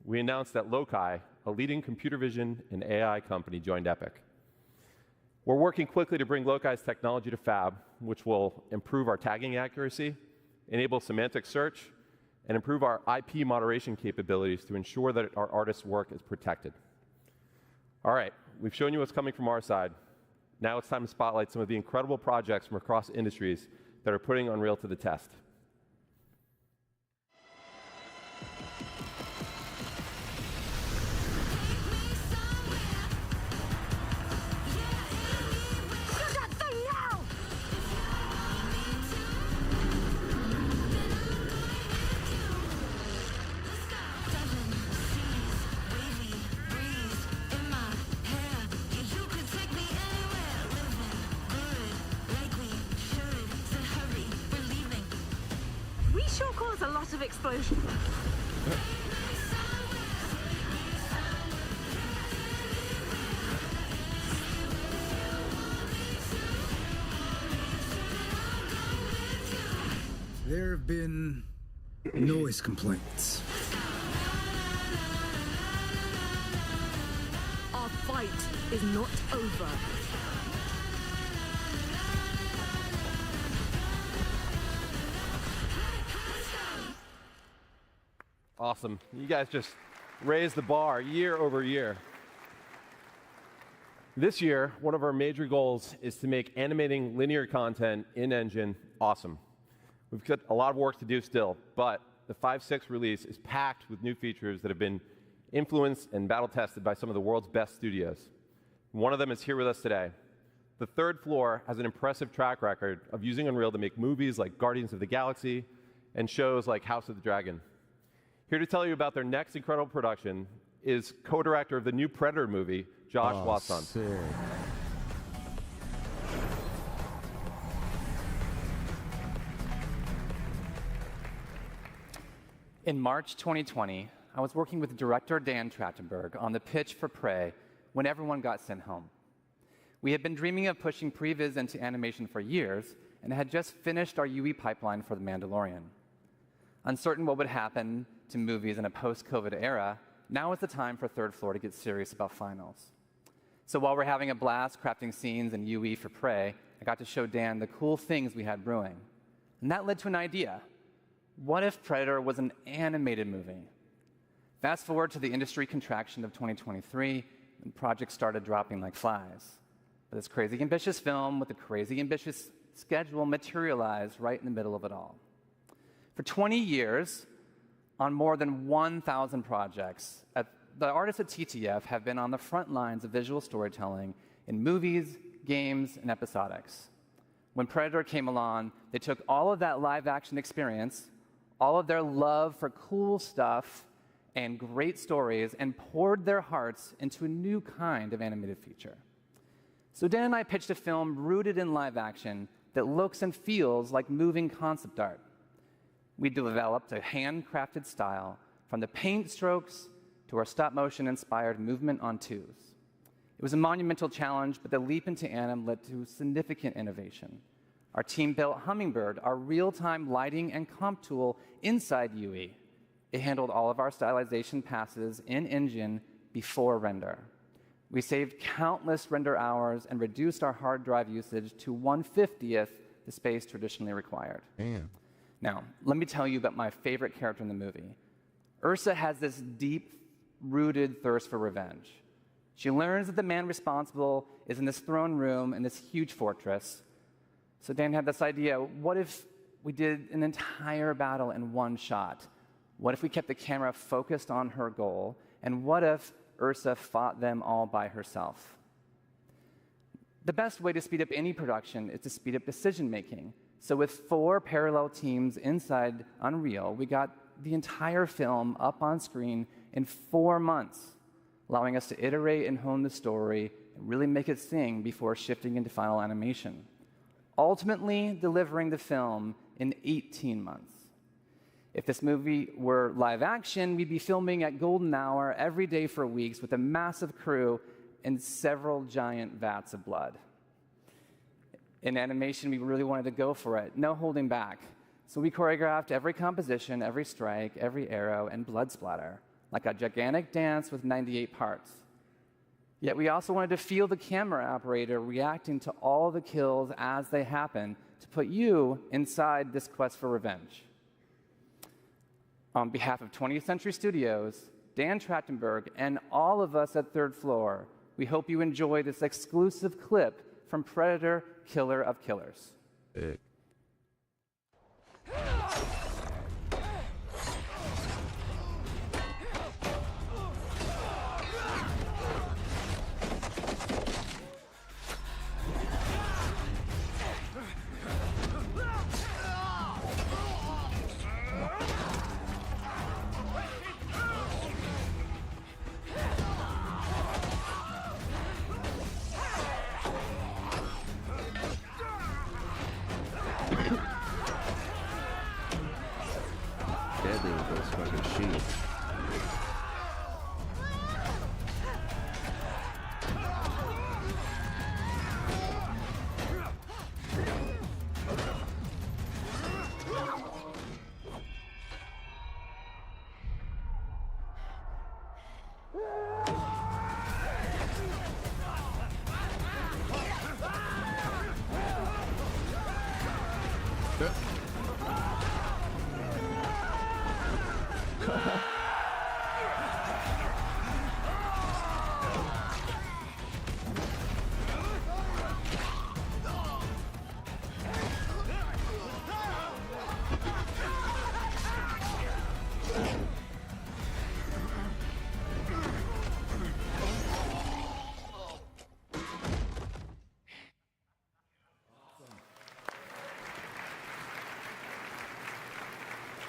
we announced that Loci, a leading computer vision and AI company, joined Epic. We're working quickly to bring Loci's technology to Fab, which will improve our tagging accuracy, enable semantic search, and improve our IP moderation capabilities to ensure that our artists' work is protected. All right, we've shown you what's coming from our side. Now it's time to spotlight some of the incredible projects from across industries that are putting Unreal to the test. Explosion. There have been Noise complaints. Our fight is not over. Awesome. You guys just raised the bar year over year. This year, one of our major goals is to make animating linear content in Engine awesome. We've got a lot of work to do still, but the 5.6 release is packed with new features that have been influenced and battle tested by some of the world's best studios. One of them is here with us today. The Third Floor has an impressive track record of using Unreal to make movies like Guardians of the Galaxy and shows like House of the Dragon. Here to tell you about their next incredible production is co-director of the new Predator movie, Josh Watson. Sick. In March 2020, I was working with director Dan Trachtenberg on the pitch for Prey when everyone got sent home. We had been dreaming of pushing previs into animation for years and had just finished our UE pipeline for The Mandalorian. Uncertain what would happen to movies in a post-COVID era, now is the time for Third Floor to get serious about finals. So while we're having a blast crafting scenes in UE for Prey, I got to show Dan the cool things we had brewing. And that led to an idea. What if Predator was an animated movie? Fast forward to the industry contraction of 2023, and projects started dropping like flies. But this crazy ambitious film with a crazy ambitious schedule materialized right in the middle of it all. For 20 years, on more than 1,000 projects, the artists at TTF have been on the front lines of visual storytelling in movies, games, and episodics. When Predator came along, they took all of that live-action experience, all of their love for cool stuff and great stories, and poured their hearts into a new kind of animated feature. So Dan and I pitched a film rooted in live action that looks and feels like moving concept art. We developed a handcrafted style from the paint strokes to our stop-motion inspired movement on twos. It was a monumental challenge, but the leap into anim led to significant innovation. Our team built Hummingbird, our real-time lighting and comp tool inside UE. It handled all of our stylization passes in Engine before render. We saved countless render hours and reduced our hard drive usage to 1/50th the space traditionally required. Damn. Now, let me tell you about my favorite character in the movie. Ursa has this deep-rooted thirst for revenge. She learns that the man responsible is in this throne room in this huge fortress. So Dan had this idea, what if we did an entire battle in one shot? What if we kept the camera focused on her goal? And what if Ursa fought them all by herself? The best way to speed up any production is to speed up decision-making. So with 4 parallel teams inside Unreal, we got the entire film up on screen in 4 months, allowing us to iterate and hone the story and really make it sing before shifting into final animation, ultimately delivering the film in 18 months. If this movie were live action, we'd be filming at golden hour every day for weeks with a massive crew and several giant vats of blood. In animation, we really wanted to go for it, no holding back. So we choreographed every composition, every strike, every arrow, and blood splatter, like a gigantic dance with 98 parts. Yet we also wanted to feel the camera operator reacting to all the kills as they happen to put you inside this quest for revenge. On behalf of 20th Century Studios, Dan Trachtenberg, and all of us at Third Floor, we hope you enjoy this exclusive clip from Predator: Killer of Killers.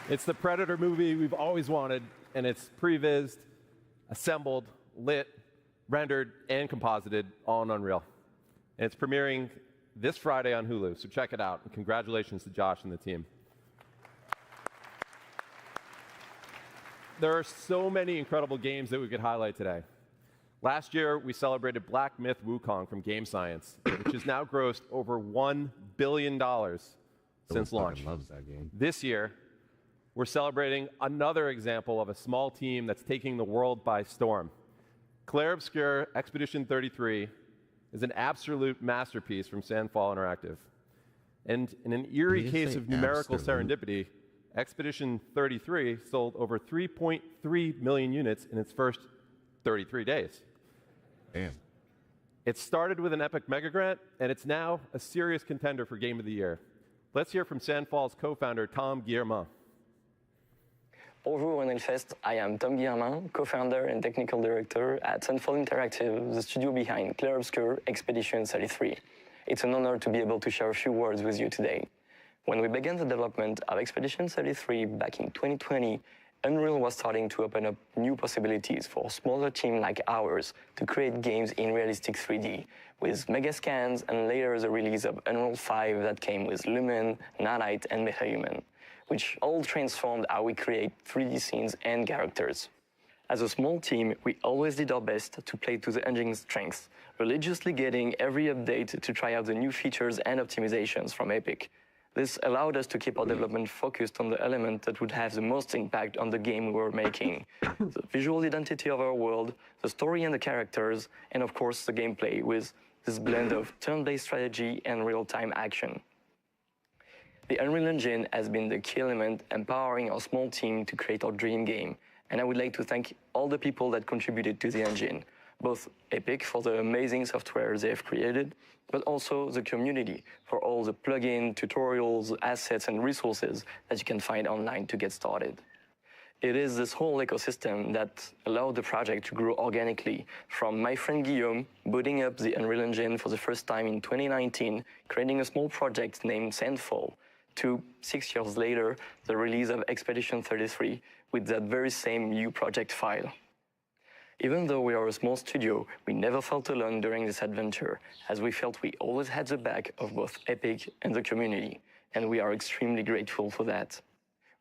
It's the Predator movie we've always wanted, and it's prevised, assembled, lit, rendered, and composited all in Unreal. And it's premiering this Friday on Hulu, so check it out. And congratulations to Josh and the team. There are so many incredible games that we could highlight today. Last year, we celebrated Black Myth Wukong from Game Science, which has now grossed over $1 billion since launch. Loves that game. This year, we're celebrating another example of a small team that's taking the world by storm. Clair Obscur Expedition 33 is an absolute masterpiece from Sandfall Interactive. And in an eerie case of numerical serendipity, Expedition 33 sold over 3.3 million units in its first 33 days. Damn. It started with an epic mega grant, and it's now a serious contender for Game of the Year. Let's hear from Sandfall's co-founder, Tom Guillermin. Bonjour Unrealfest, I am Tom Guillermin, co-founder and technical director at Sandfall Interactive, the studio behind Clair Obscur Expedition 33. It's an honor to be able to share a few words with you today. When we began the development of Expedition 33 back in 2020, Unreal was starting to open up new possibilities for a smaller team like ours to create games in realistic 3D, with Megascans and later the release of Unreal 5 that came with Lumen, Nanite, and MetaHuman, which all transformed how we create 3D scenes and characters. As a small team, we always did our best to play to the engine's strengths, religiously getting every update to try out the new features and optimizations from Epic. This allowed us to keep our development focused on the element that would have the most impact on the game we were making. The visual identity of our world, the story and the characters, and of course the gameplay with this blend of turn-based strategy and real-time action. The Unreal Engine has been the key element empowering our small team to create our dream game, and I would like to thank all the people that contributed to the engine, both Epic for the amazing software they have created, but also the community for all the plugin, tutorials, assets, and resources that you can find online to get started. It is this whole ecosystem that allowed the project to grow organically, from my friend Guillaume booting up the Unreal Engine for the first time in 2019, creating a small project named Sandfall, to 6 years later, the release of Expedition 33 with that very same new project file. Even though we are a small studio, we never felt alone during this adventure, as we felt we always had the back of both Epic and the community, and we are extremely grateful for that.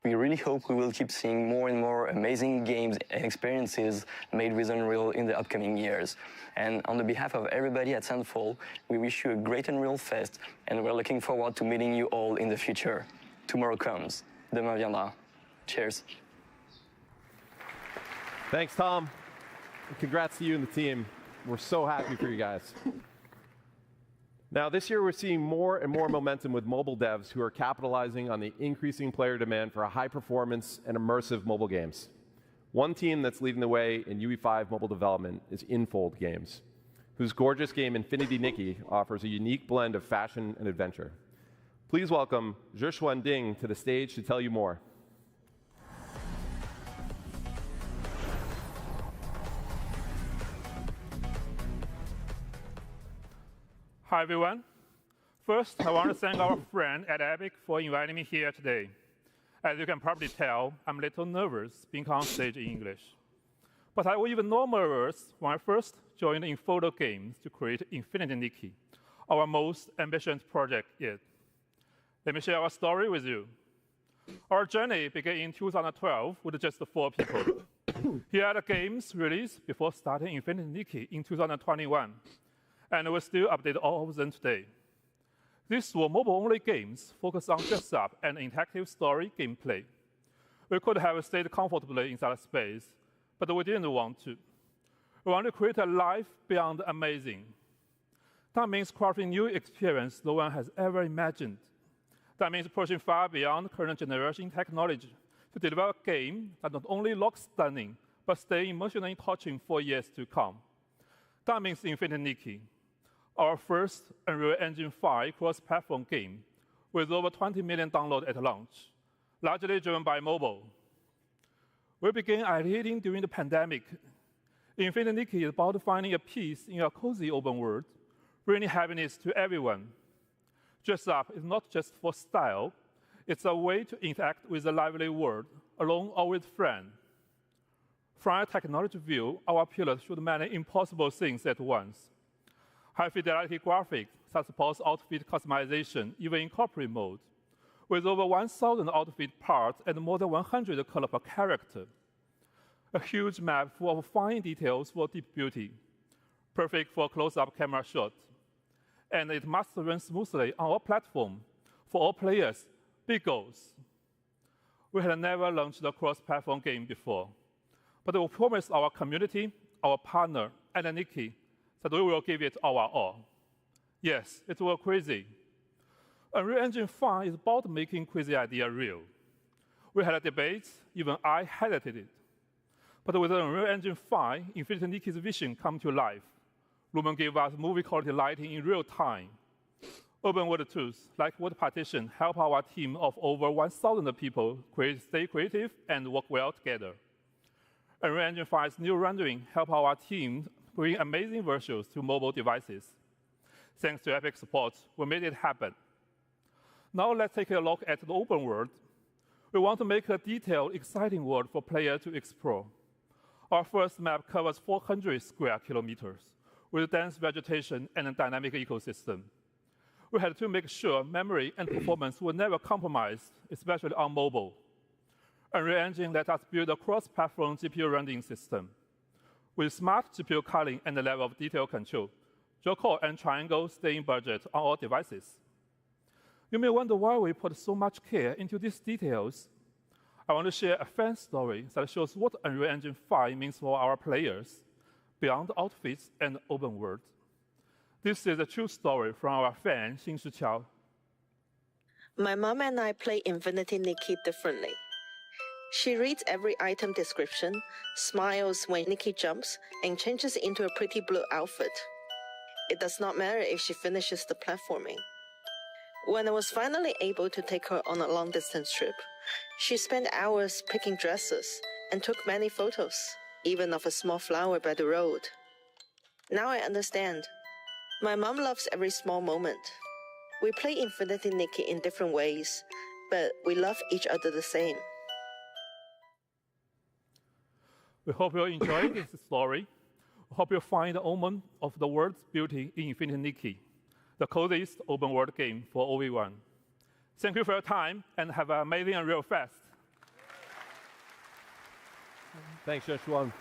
We really hope we will keep seeing more and more amazing games and experiences made with Unreal in the upcoming years. And on the behalf of everybody at Sandfall, we wish you a great Unreal Fest, and we're looking forward to meeting you all in the future. Tomorrow comes. Demain viendra. Cheers. Thanks, Tom. Congrats to you and the team. We're so happy for you guys. Now, this year we're seeing more and more momentum with mobile devs who are capitalizing on the increasing player demand for high-performance and immersive mobile games. One team that's leading the way in UE5 mobile development is Infold Games, whose gorgeous game Infinity Nikki offers a unique blend of fashion and adventure. Please welcome Zhixuan Ding to the stage to tell you more. Hi, everyone. First, I want to thank our friend at Epic for inviting me here today. As you can probably tell, I'm a little nervous being on stage in English. But I was even more nervous when I first joined Infold Games to create Infinity Nikki, our most ambitious project yet. Let me share our story with you. Our journey began in 2012 with just 4 people. Here are the games released before starting Infinity Nikki in 2021. And we still update all of them today. These were mobile-only games focused on dress-up and interactive story gameplay. We could have stayed comfortably in that space, but we didn't want to. We want to create a life beyond amazing. That means crafting new experience no one has ever imagined. That means pushing far beyond current generation technology to deliver a game that not only looks stunning, but stay emotionally touching for years to come. That means Infinity Nikki, our first Unreal Engine 5 cross-platform game with over 20 million downloads at launch, largely driven by mobile. We began ideating during the pandemic. Infinity Nikki is about finding a peace in a cozy open world, bringing happiness to everyone. Dress Up is not just for style, It's a way to interact with the lively world, alone or with friends. From a technology view, our pillars should many impossible things at once. High-fidelity graphics that supports outfit customization, even in corporate mode, with over 1,000 outfit parts and more than 100 colors per character. A huge map full of fine details for deep beauty, perfect for close-up camera shots. And it must run smoothly on our platform for all players. Big goals. We had never launched a cross-platform game before, but we promised our community, our partner, and Nikki that we will give it our all. Yes, it was crazy. Unreal Engine 5 is about making crazy idea real. We had a debate, even I hesitated. But with Unreal Engine 5, Infinity Nikki's vision come to life. Lumen gave us movie-quality lighting in real time. Open world tools like Word Partition help our team of over 1,000 people stay creative and work well together. Unreal Engine 5's new rendering help our team bring amazing visuals to mobile devices. Thanks to Epic support, we made it happen. Now let's take a look at the open world. We want to make a detailed, exciting world for players to explore. Our first map covers 400 square kilometers with dense vegetation and a dynamic ecosystem. We had to make sure memory and performance were never compromised, especially on mobile. Unreal Engine let us build a cross-platform GPU rendering system. With smart GPU culling and a level of detail control, dual-core and triangle stay in budget on all devices. You may wonder why we put so much care into these details. I want to share a fan story that shows what Unreal Engine 5 means for our players, beyond outfits and open world. This is a true story from our fan, Xinshi Qiao. My mom and I play Infinity Nikki differently. She reads every item description, smiles when Nikki jumps, and changes into a pretty blue outfit. It does not matter if she finishes the platforming. When I was finally able to take her on a long-distance trip, she spent hours picking dresses and took many photos, even of a small flower by the road. Now I understand. My mom loves every small moment. We play Infinity Nikki in different ways, but we love each other the same. We hope you'll enjoy this story. We hope you'll find the omen of the world's beauty in Infinity Nikki, the coziest open world game for OV1. Thank you for your time, and have an amazing Unreal Fest. Thanks, Joshua.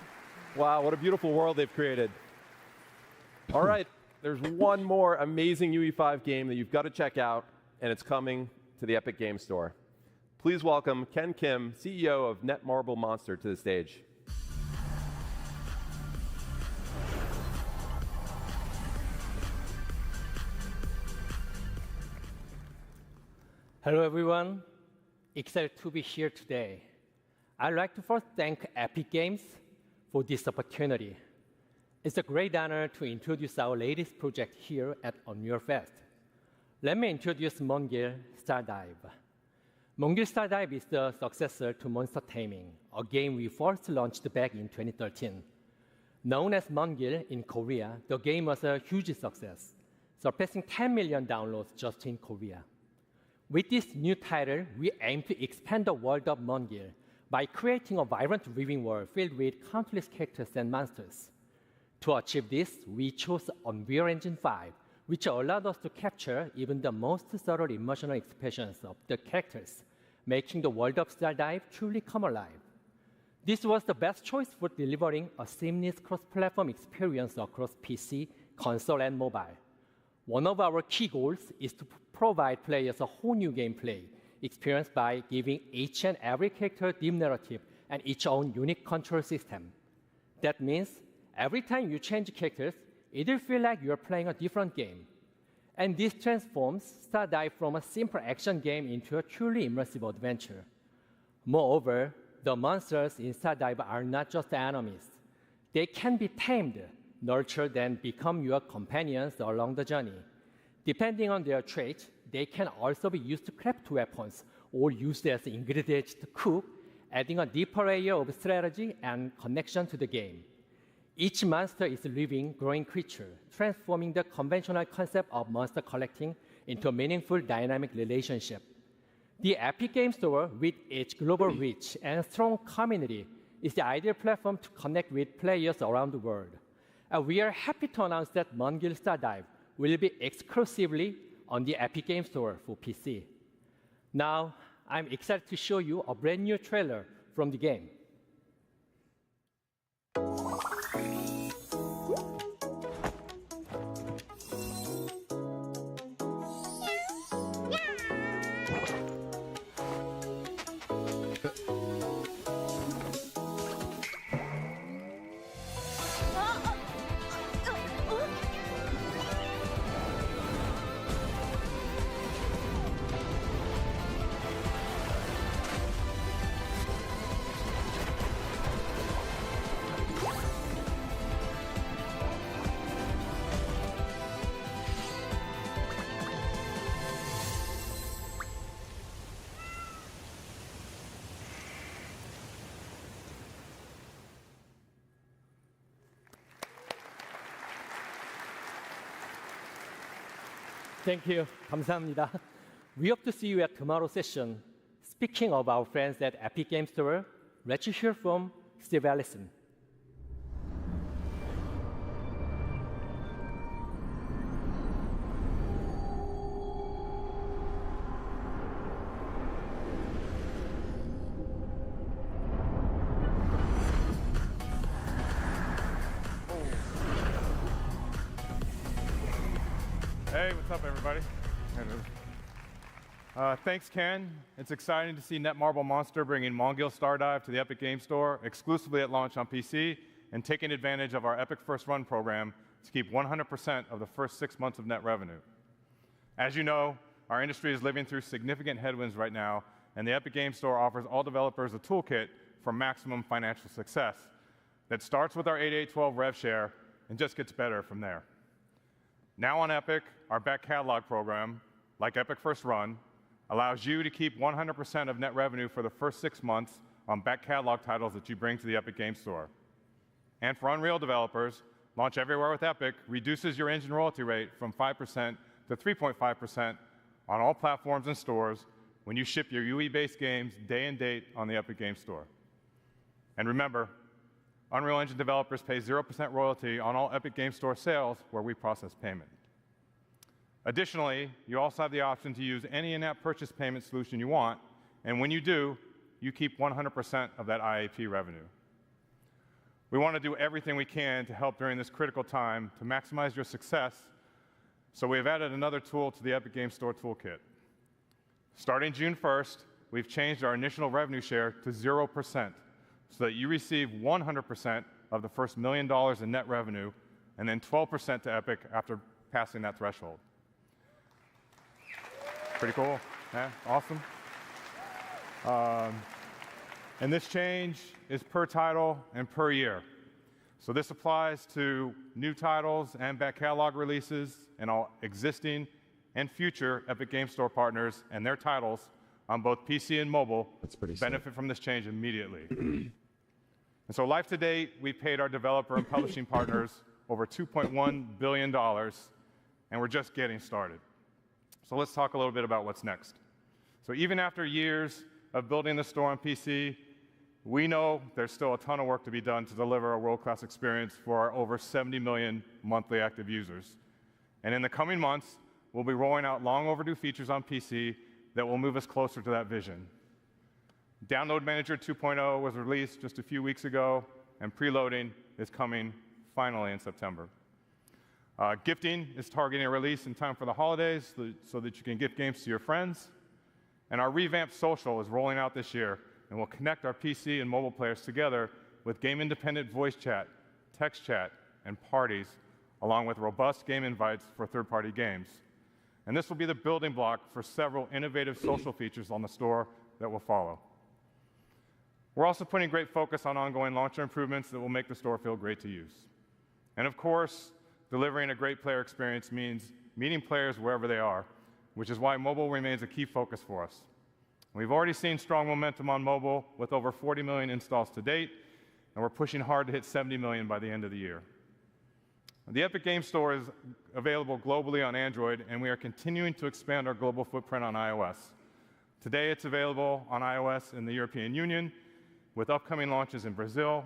Wow, what a beautiful world they've created. All right, there's one more amazing UE5 game that you've got to check out, and it's coming to the Epic Games Store. Please welcome Ken Kim, CEO of Netmarble Monster, to the stage. Hello, everyone. Excited to be here today. I'd like to first thank Epic Games for this opportunity. It's a great honor to introduce our latest project here at Unreal Fest. Let me introduce Mongil Stardive. Mongil Stardive is the successor to Monster Taming, a game we first launched back in 2013. Known as Mongil in Korea, the game was a huge success, surpassing 10 million downloads just in Korea. With this new title, we aim to expand the world of Mongil by creating a vibrant living world filled with countless characters and monsters. To achieve this, we chose Unreal Engine 5, which allowed us to capture even the most subtle emotional expressions of the characters, making the world of Stardive truly come alive. This was the best choice for delivering a seamless cross-platform experience across PC, console, and mobile. One of our key goals is to provide players a whole new gameplay experience by giving each and every character deep narrative and its own unique control system. That means every time you change characters, it'll feel like you're playing a different game. And this transforms Stardive from a simple action game into a truly immersive adventure. Moreover, the monsters in Stardive are not just enemies. They can be tamed, nurtured, and become your companions along the journey. Depending on their traits, they can also be used to craft weapons or used as ingredients to cook, adding a deeper layer of strategy and connection to the game. Each monster is a living, growing creature, transforming the conventional concept of monster collecting into a meaningful, dynamic relationship. The Epic Game Store, with its global reach and strong community, is the ideal platform to connect with players around the world. And we are happy to announce that Mongil Stardive will be exclusively on the Epic Game Store for PC. Now, I'm excited to show you a brand new trailer from the game. Thank you. 감사합니다. We hope to see you at tomorrow's session. Speaking of our friends at Epic Game Store, let's hear from Steve Allison. Hey, what's up, everybody? Thanks, Ken. It's exciting to see Netmarble Monster bringing Mongil Stardive to the Epic Game Store exclusively at launch on PC and taking advantage of our Epic First Run program to keep 100% of the first 6 months of net revenue. As you know, our industry is living through significant headwinds right now, and the Epic Game Store offers all developers a toolkit for maximum financial success that starts with our 8812 rev share and just gets better from there. Now on Epic, our back catalog program, like Epic First Run, allows you to keep 100% of net revenue for the first 6 months on back catalog titles that you bring to the Epic Game Store. And for Unreal developers, Launch Everywhere with Epic reduces your engine royalty rate from 5% to 3.5% on all platforms and stores when you ship your UE-based games day and date on the Epic Game Store. And remember, Unreal Engine developers pay 0% royalty on all Epic Game Store sales where we process payment. Additionally, you also have the option to use any in-app purchase payment solution you want, and when you do, you keep 100% of that IAP revenue. We want to do everything we can to help during this critical time to maximize your success, so we have added another tool to the Epic Game Store toolkit. Starting June 1st, we've changed our initial revenue share to 0%, so that you receive 100% of the first $1 million in net revenue, and then 12% to Epic after passing that threshold. Pretty cool, yeah, awesome. And this change is per title and per year. So this applies to new titles and back catalog releases and all existing and future Epic Game Store partners and their titles on both PC and mobile benefit from this change immediately. And so life to date, we paid our developer and publishing partners over $2.1 billion, and we're just getting started. So let's talk a little bit about what's next. So even after years of building the store on PC, we know there's still a ton of work to be done to deliver a world-class experience for our over 70 million monthly active users. And in the coming months, we'll be rolling out long overdue features on PC that will move us closer to that vision. Download Manager 2.0 was released just a few weeks ago, and preloading is coming finally in September. Gifting is targeting a release in time for the holidays so that you can gift games to your friends. And our revamped social is rolling out this year, and will connect our PC and mobile players together with game-independent voice chat, text chat, and parties, along with robust game invites for third-party games. And this will be the building block for several innovative social features on the store that will follow. We're also putting great focus on ongoing launcher improvements that will make the store feel great to use. And of course, delivering a great player experience means meeting players wherever they are, which is why mobile remains a key focus for us. We've already seen strong momentum on mobile with over 40 million installs to date, and we're pushing hard to hit 70 million by the end of the year. The Epic Game Store is available globally on Android, and we are continuing to expand our global footprint on iOS. Today, it's available on iOS in the European Union, with upcoming launches in Brazil,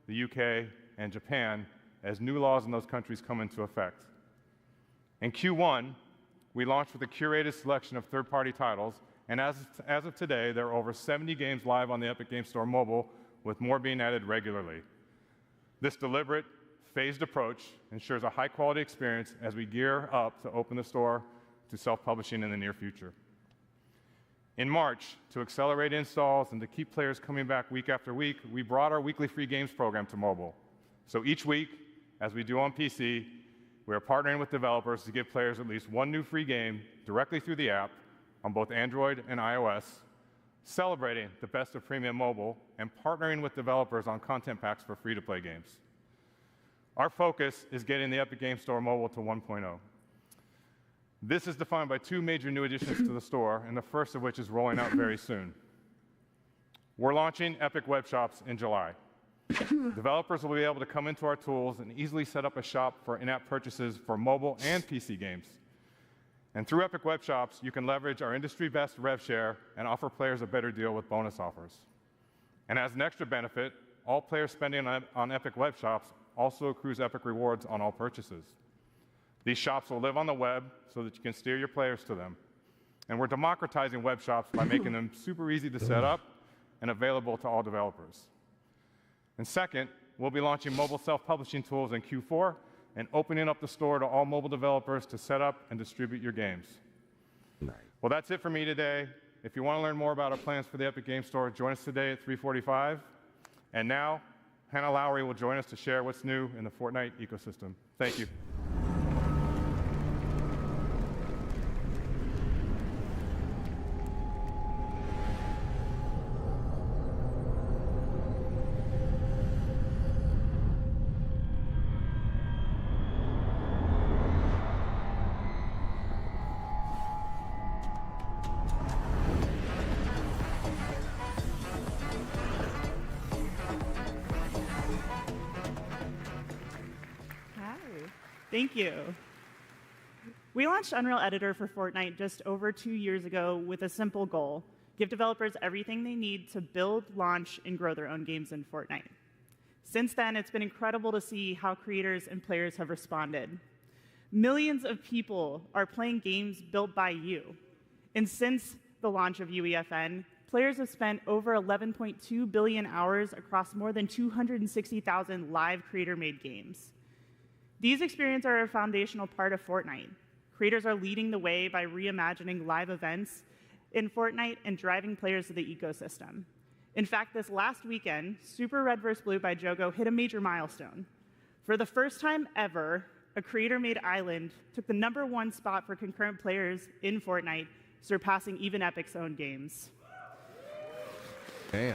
the UK, and Japan, as new laws in those countries come into effect. In Q1, we launched with a curated selection of third-party titles, and as of today, there are over 70 games live on the Epic Games Store mobile, with more being added regularly. This deliberate, phased approach ensures a high-quality experience as we gear up to open the store to self-publishing in the near future. In March, to accelerate installs and to keep players coming back week after week, we brought our weekly free games program to mobile. So each week, as we do on PC, we are partnering with developers to give players at least one new free game directly through the app on both Android and iOS, celebrating the best of premium mobile and partnering with developers on content packs for free-to-play games. Our focus is getting the Epic Games Store mobile to 1.0. This is defined by two major new additions to the store, and the first of which is rolling out very soon. We're launching Epic Web Shops in July. Developers will be able to come into our tools and easily set up a shop for in-app purchases for mobile and PC games. And through Epic Web Shops, you can leverage our industry-best rev share and offer players a better deal with bonus offers. And as an extra benefit, all players spending on Epic Web Shops also accrues Epic rewards on all purchases. These shops will live on the web so that you can steer your players to them. And we're democratizing web shops by making them super easy to set up and available to all developers. And second, we'll be launching mobile self-publishing tools in Q4 and opening up the store to all mobile developers to set up and distribute your games. Nice. Well, that's it for me today. If you want to learn more about our plans for the Epic Games Store, join us today at 3:45. And now, Hannah Lowry will join us to share what's new in the Fortnite ecosystem. Thank you. Thank you. We launched Unreal Editor for Fortnite just over 2 years ago with a simple goal: give developers everything they need to build, launch, and grow their own games in Fortnite. Since then, it's been incredible to see how creators and players have responded. Millions of people are playing games built by you. And since the launch of UEFN, players have spent over 11.2 billion hours across more than 260,000 live creator-made games. These experiences are a foundational part of Fortnite. Creators are leading the way by reimagining live events in Fortnite and driving players to the ecosystem. In fact, this last weekend, Super Red vs. Blue by Jogo hit a major milestone. For the first time ever, a creator-made island took the #1 spot for concurrent players in Fortnite, surpassing even Epic's own games. Damn.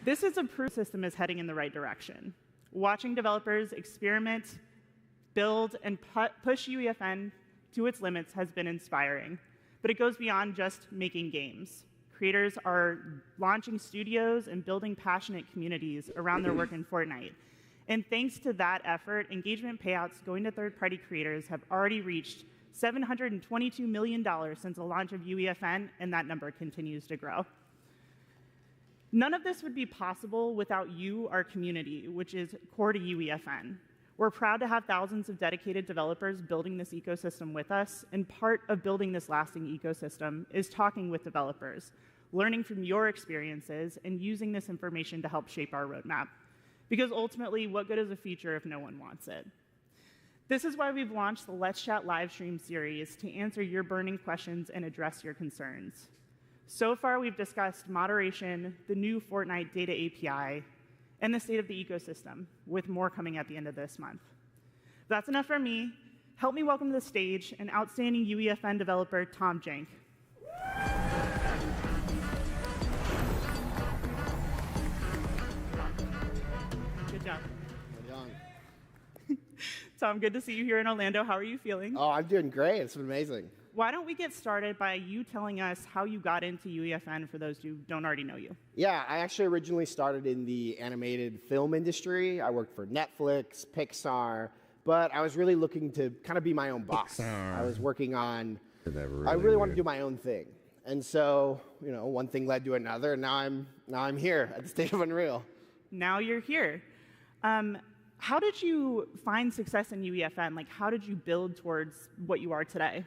This is a proof the system is heading in the right direction. Watching developers experiment, build, and push UEFN to its limits has been inspiring. But it goes beyond just making games. Creators are launching studios and building passionate communities around their work in Fortnite. And thanks to that effort, engagement payouts going to third-party creators have already reached $722 million since the launch of UEFN, and that number continues to grow. None of this would be possible without you, our community, which is core to UEFN. We're proud to have thousands of dedicated developers building this ecosystem with us, and part of building this lasting ecosystem is talking with developers, learning from your experiences, and using this information to help shape our roadmap. Because ultimately, what good is a feature if no one wants it? This is why we've launched the Let's Chat livestream series to answer your burning questions and address your concerns. So far, we've discussed moderation, the new Fortnite data API, and the state of the ecosystem, with more coming at the end of this month. That's enough from me. Help me welcome to the stage an outstanding UEFN developer, Tom Jank. Good job. Tom, good to see you here in Orlando. How are you feeling? Oh, I'm doing great. It's been amazing. Why don't we get started by you telling us how you got into UEFN for those who don't already know you? Yeah, I actually originally started in the animated film industry. I worked for Netflix, Pixar, but I was really looking to kind of be my own boss. I was working on, I really wanted to do my own thing. And so, you know, one thing led to another, and now I'm here at the State of Unreal. Now you're here. How did you find success in UEFN? Like, how did you build towards what you are today?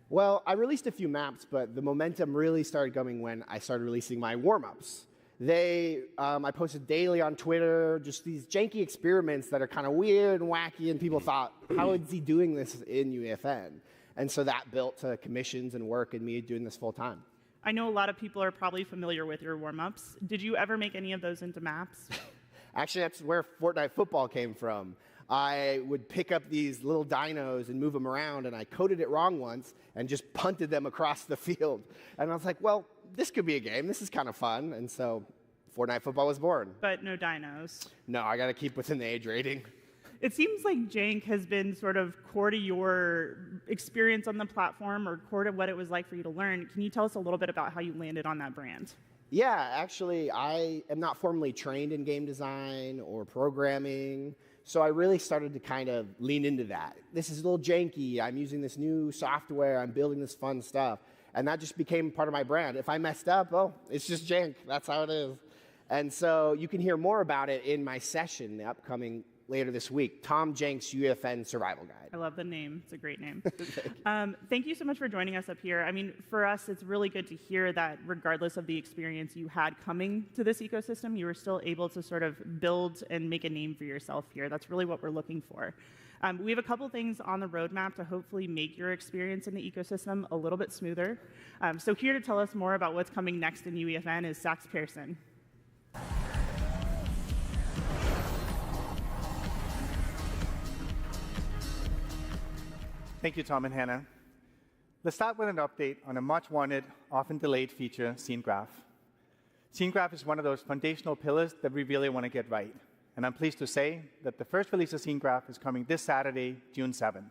Well, I released a few maps, but the momentum really started coming when I started releasing my warm-ups. I posted daily on Twitter, just these janky experiments that are kind of weird and wacky, and people thought, how is he doing this in UEFN? And so that built to commissions and work and me doing this full time. I know a lot of people are probably familiar with your warm-ups. Did you ever make any of those into maps? Actually, that's where Fortnite Football came from. I would pick up these little dinos and move them around, and I coded it wrong once and just punted them across the field. And I was like, well, this could be a game. This is kind of fun. And so Fortnite Football was born. But no dinos. No, I got to keep within the age rating. It seems like Jank has been sort of core to your experience on the platform, or core to what it was like for you to learn. Can you tell us a little bit about how you landed on that brand? Yeah, actually, I am not formally trained in game design or programming, so I really started to kind of lean into that. This is a little janky. I'm using this new software. I'm building this fun stuff. And that just became part of my brand. If I messed up, oh, it's just jank. That's how it is. And so you can hear more about it in my session, the upcoming later this week, Tom Jank's UEFN Survival Guide. I love the name. It's a great name. Thank you so much for joining us up here. I mean, for us, it's really good to hear that regardless of the experience you had coming to this ecosystem, you were still able to sort of build and make a name for yourself here. That's really what we're looking for. We have a couple things on the roadmap to hopefully make your experience in the ecosystem a little bit smoother. So here to tell us more about what's coming next in UEFN is Sax Pearson. Thank you, Tom and Hannah. Let's start with an update on a much-wanted, often delayed feature, Scene Graph. Scene Graph is one of those foundational pillars that we really want to get right. And I'm pleased to say that the first release of Scene Graph is coming this Saturday, June 7th.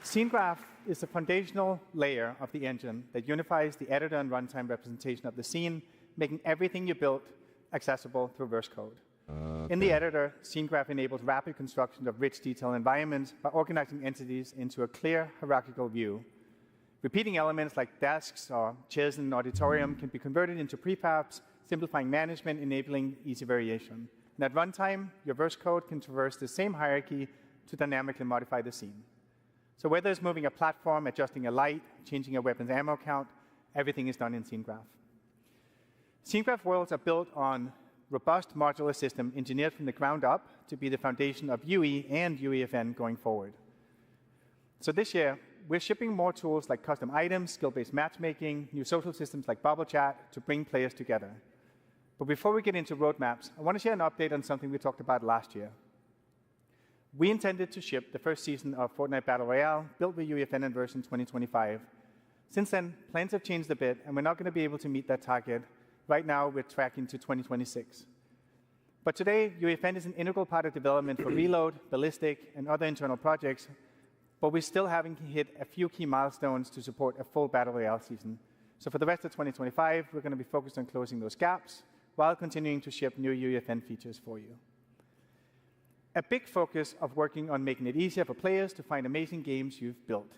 Scene Graph is the foundational layer of the engine that unifies the editor and runtime representation of the scene, making everything you built accessible through verse code. In the editor, Scene Graph enables rapid construction of rich, detailed environments by organizing entities into a clear hierarchical view. Repeating elements like desks or chairs in an auditorium can be converted into prefabs, simplifying management, enabling easy variation. And at runtime, your verse code can traverse the same hierarchy to dynamically modify the scene. So whether it's moving a platform, adjusting a light, changing a weapon's ammo count, everything is done in Scene Graph. Scene Graph worlds are built on robust modular system engineered from the ground up to be the foundation of UE and UEFN going forward. So this year, we're shipping more tools like custom items, skill-based matchmaking, new social systems like Bubble Chat to bring players together. But before we get into roadmaps, I want to share an update on something we talked about last year. We intended to ship the first season of Fortnite Battle Royale, built with UEFN in version 2025. Since then, plans have changed a bit, and we're not going to be able to meet that target. Right now, we're tracking to 2026. But today, UEFN is an integral part of development for Reload, Ballistic, and other internal projects, but we still haven't hit a few key milestones to support a full Battle Royale season. So for the rest of 2025, we're going to be focused on closing those gaps while continuing to ship new UEFN features for you. A big focus of working on making it easier for players to find amazing games you've built.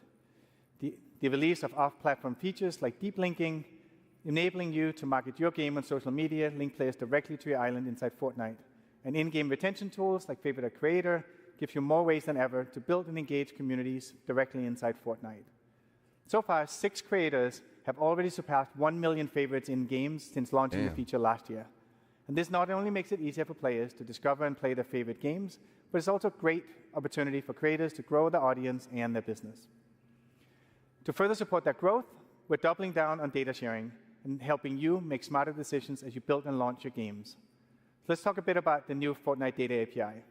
The release of off-platform features like deep linking, enabling you to market your game on social media, link players directly to your island inside Fortnite. And in-game retention tools like Favorite a Creator give you more ways than ever to build and engage communities directly inside Fortnite. So far, 6 creators have already surpassed 1 million favorites in games since launching the feature last year. And this not only makes it easier for players to discover and play their favorite games, but it's also a great opportunity for creators to grow their audience and their business. To further support that growth, we're doubling down on data sharing and helping you make smarter decisions as you build and launch your games. Let's talk a bit about the new Fortnite Data API.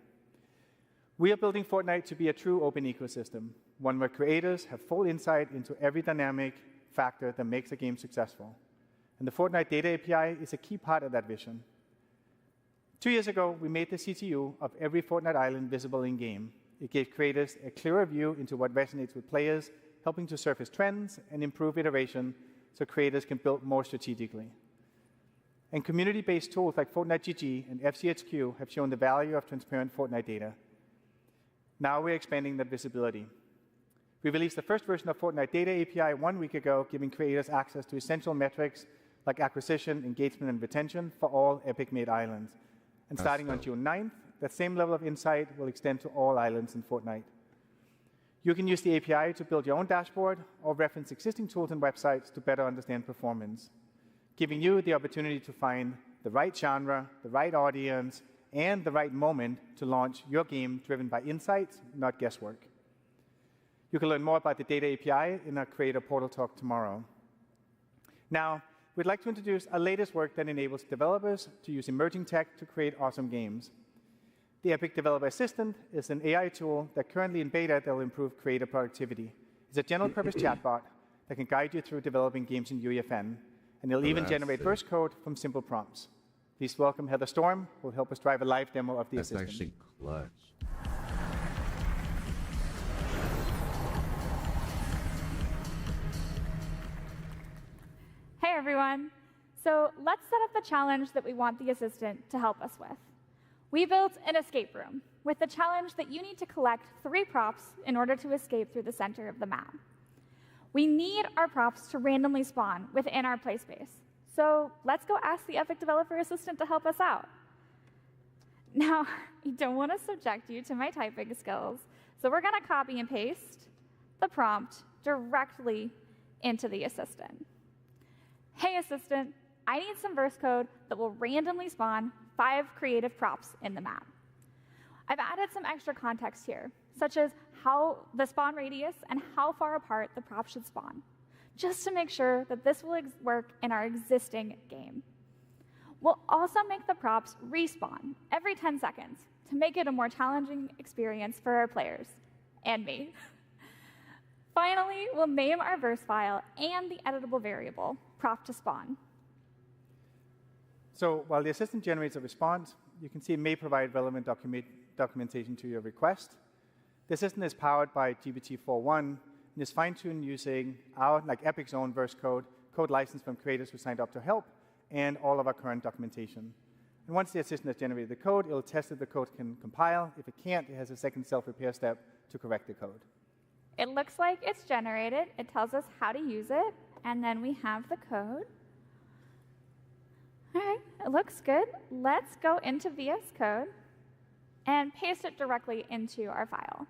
We are building Fortnite to be a true open ecosystem, one where creators have full insight into every dynamic factor that makes a game successful. And the Fortnite Data API is a key part of that vision. 2 years ago, we made the CTU of every Fortnite island visible in-game. It gave creators a clearer view into what resonates with players, helping to surface trends and improve iteration so creators can build more strategically. And community-based tools like Fortnite GG and FCHQ have shown the value of transparent Fortnite data. Now we're expanding that visibility. We released the first version of Fortnite Data API 1 week ago, giving creators access to essential metrics like acquisition, engagement, and retention for all Epic-made islands. And starting on June 9th, that same level of insight will extend to all islands in Fortnite. You can use the API to build your own dashboard or reference existing tools and websites to better understand performance, giving you the opportunity to find the right genre, the right audience, and the right moment to launch your game driven by insights, not guesswork. You can learn more about the Data API in our Creator Portal talk tomorrow. Now, we'd like to introduce our latest work that enables developers to use emerging tech to create awesome games. The Epic Developer Assistant is an AI tool that currently in beta that will improve creator productivity. It's a general-purpose chatbot that can guide you through developing games in UEFN, and it'll even generate verse code from simple prompts. Please welcome Heather Storm, who will help us drive a live demo of the assistant. That's actually clutch. Hey everyone. So let's set up the challenge that we want the assistant to help us with. We built an escape room with the challenge that you need to collect 3 props in order to escape through the center of the map. We need our props to randomly spawn within our play space. So let's go ask the Epic Developer Assistant to help us out. Now, I don't want to subject you to my typing skills, so we're going to copy and paste the prompt directly into the assistant. Hey, assistant, I need some verse code that will randomly spawn 5 creative props in the map. I've added some extra context here, such as how the spawn radius and how far apart the props should spawn, just to make sure that this will work in our existing game. We'll also make the props respawn every 10 seconds to make it a more challenging experience for our players, and me. Finally, we'll name our verse file and the editable variable, prop to spawn. So while the assistant generates a response, you can see it may provide relevant documentation to your request. The assistant is powered by GPT-4.1 and is fine-tuned using our, like Epic's own verse code licensed from creators who signed up to help, and all of our current documentation. And once the assistant has generated the code, it'll test if the code can compile. If it can't, it has a second self-repair step to correct the code. It looks like it's generated. It tells us how to use it, and then we have the code. All right, it looks good. Let's go into VS Code and paste it directly into our file.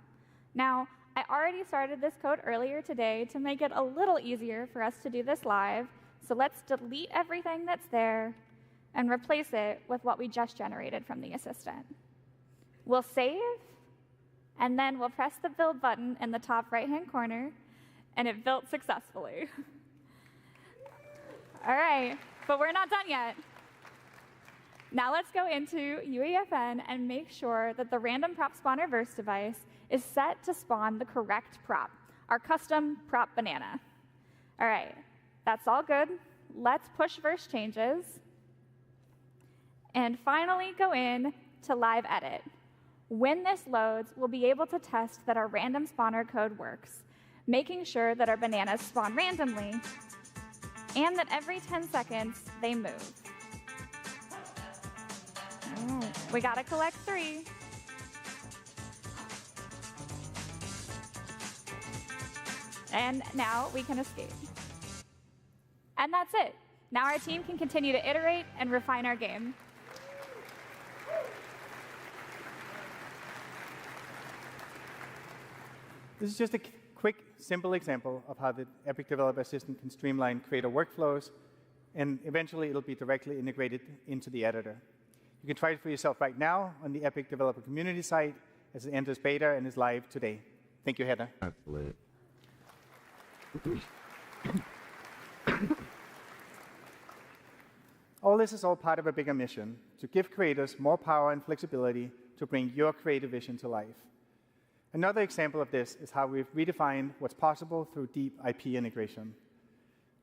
Now, I already started this code earlier today to make it a little easier for us to do this live, so let's delete everything that's there and replace it with what we just generated from the assistant. We'll save, and then we'll press the build button in the top right-hand corner, and it built successfully. All right, but we're not done yet. Now let's go into UEFN and make sure that the random prop spawner verse device is set to spawn the correct prop, our custom prop banana. All right, that's all good. Let's push verse changes. And finally go in to live edit. When this loads, we'll be able to test that our random spawner code works, making sure that our bananas spawn randomly and that every 10 seconds they move. We gotta collect 3. And now we can escape. And that's it. Now our team can continue to iterate and refine our game. This is just a quick, simple example of how the Epic Developer Assistant can streamline creator workflows, and eventually it'll be directly integrated into the editor. You can try it for yourself right now on the Epic Developer Community site as it enters beta and is live today. Thank you, Heather. That's lit. All this is all part of a bigger mission to give creators more power and flexibility to bring your creative vision to life. Another example of this is how we've redefined what's possible through deep IP integration.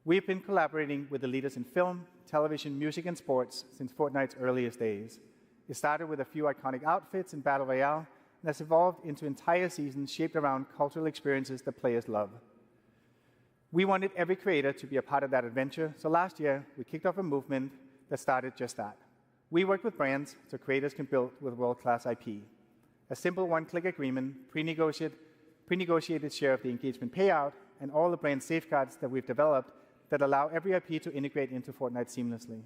We've been collaborating with the leaders in film, television, music, and sports since Fortnite's earliest days. It started with a few iconic outfits in Battle Royale, and has evolved into entire seasons shaped around cultural experiences that players love. We wanted every creator to be a part of that adventure, so last year we kicked off a movement that started just that. We work with brands so creators can build with world-class IP. A simple one-click agreement, pre-negotiated share of the engagement payout, and all the brand safeguards that we've developed that allow every IP to integrate into Fortnite seamlessly.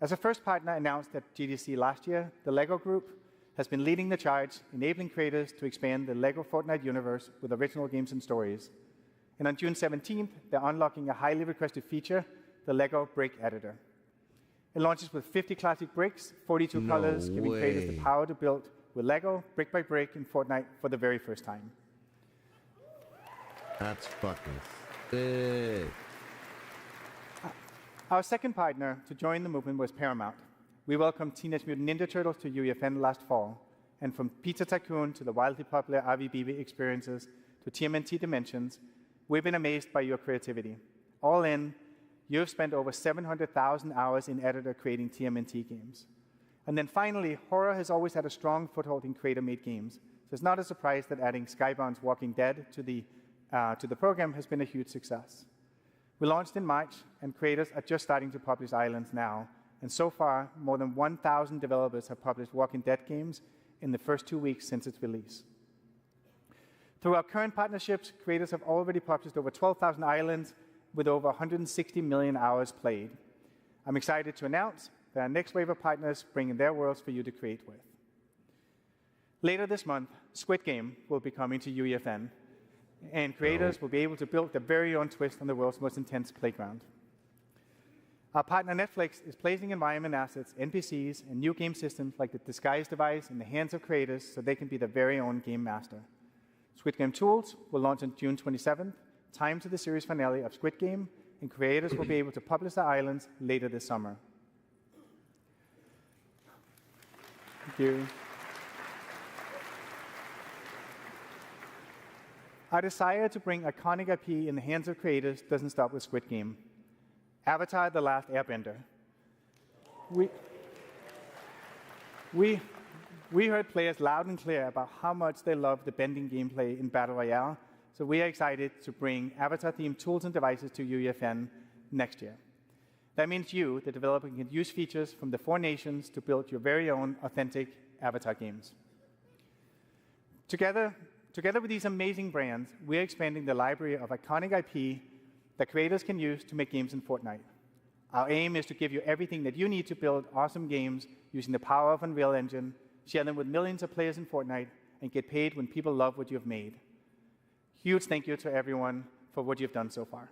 As a first partner announced at GDC last year, the LEGO Group has been leading the charge, enabling creators to expand the LEGO Fortnite universe with original games and stories. And on June 17th, they're unlocking a highly requested feature, the LEGO Brick Editor. It launches with 50 classic bricks, 42 colors, giving creators the power to build with LEGO, brick by brick, in Fortnite for the very first time. That's fucking sick. Our second partner to join the movement was Paramount. We welcomed Teenage Mutant Ninja Turtles to UEFN last fall, and from Pizza Tycoon to the wildly popular RVBB experiences to TMNT Dimensions, we've been amazed by your creativity. All in, you've spent over 700,000 hours in editor creating TMNT games. And then finally, horror has always had a strong foothold in creator-made games, so it's not a surprise that adding Skybound's Walking Dead to the program has been a huge success. We launched in March, and creators are just starting to publish Islands now, and so far, more than 1,000 developers have published Walking Dead games in the first 2 weeks since its release. Through our current partnerships, creators have already published over 12,000 islands with over 160 million hours played. I'm excited to announce that our next wave of partners bring in their worlds for you to create with. Later this month, Squid Game will be coming to UEFN, and creators will be able to build their very own twist on the world's most intense playground. Our partner Netflix is placing environment assets, NPCs, and new game systems like the Disguise device in the hands of creators so they can be their very own game master. Squid Game Tools will launch on June 27th, timed to the series finale of Squid Game, and creators will be able to publish their islands later this summer. Thank you. Our desire to bring iconic IP in the hands of creators doesn't stop with Squid Game. Avatar: The Last Airbender. We heard players loud and clear about how much they love the bending gameplay in Battle Royale, so we are excited to bring Avatar-themed tools and devices to UEFN next year. That means you, the developer, can use features from the 4 nations to build your very own authentic Avatar games. Together with these amazing brands, we're expanding the library of iconic IP that creators can use to make games in Fortnite. Our aim is to give you everything that you need to build awesome games using the power of Unreal Engine, share them with millions of players in Fortnite, and get paid when people love what you've made. Huge thank you to everyone for what you've done so far.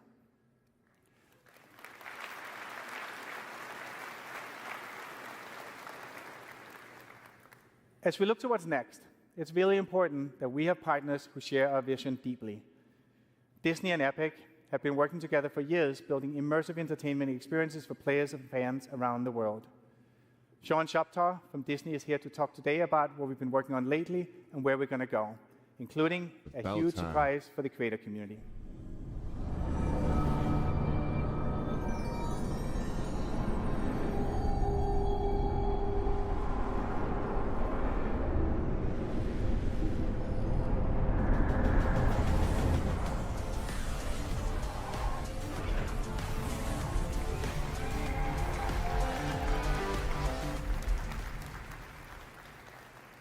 As we look to what's next, it's really important that we have partners who share our vision deeply. Disney and Epic have been working together for years, building immersive entertainment experiences for players and fans around the world. Sean Shoptaw from Disney is here to talk today about what we've been working on lately and where we're going to go, including a huge surprise for the creator community.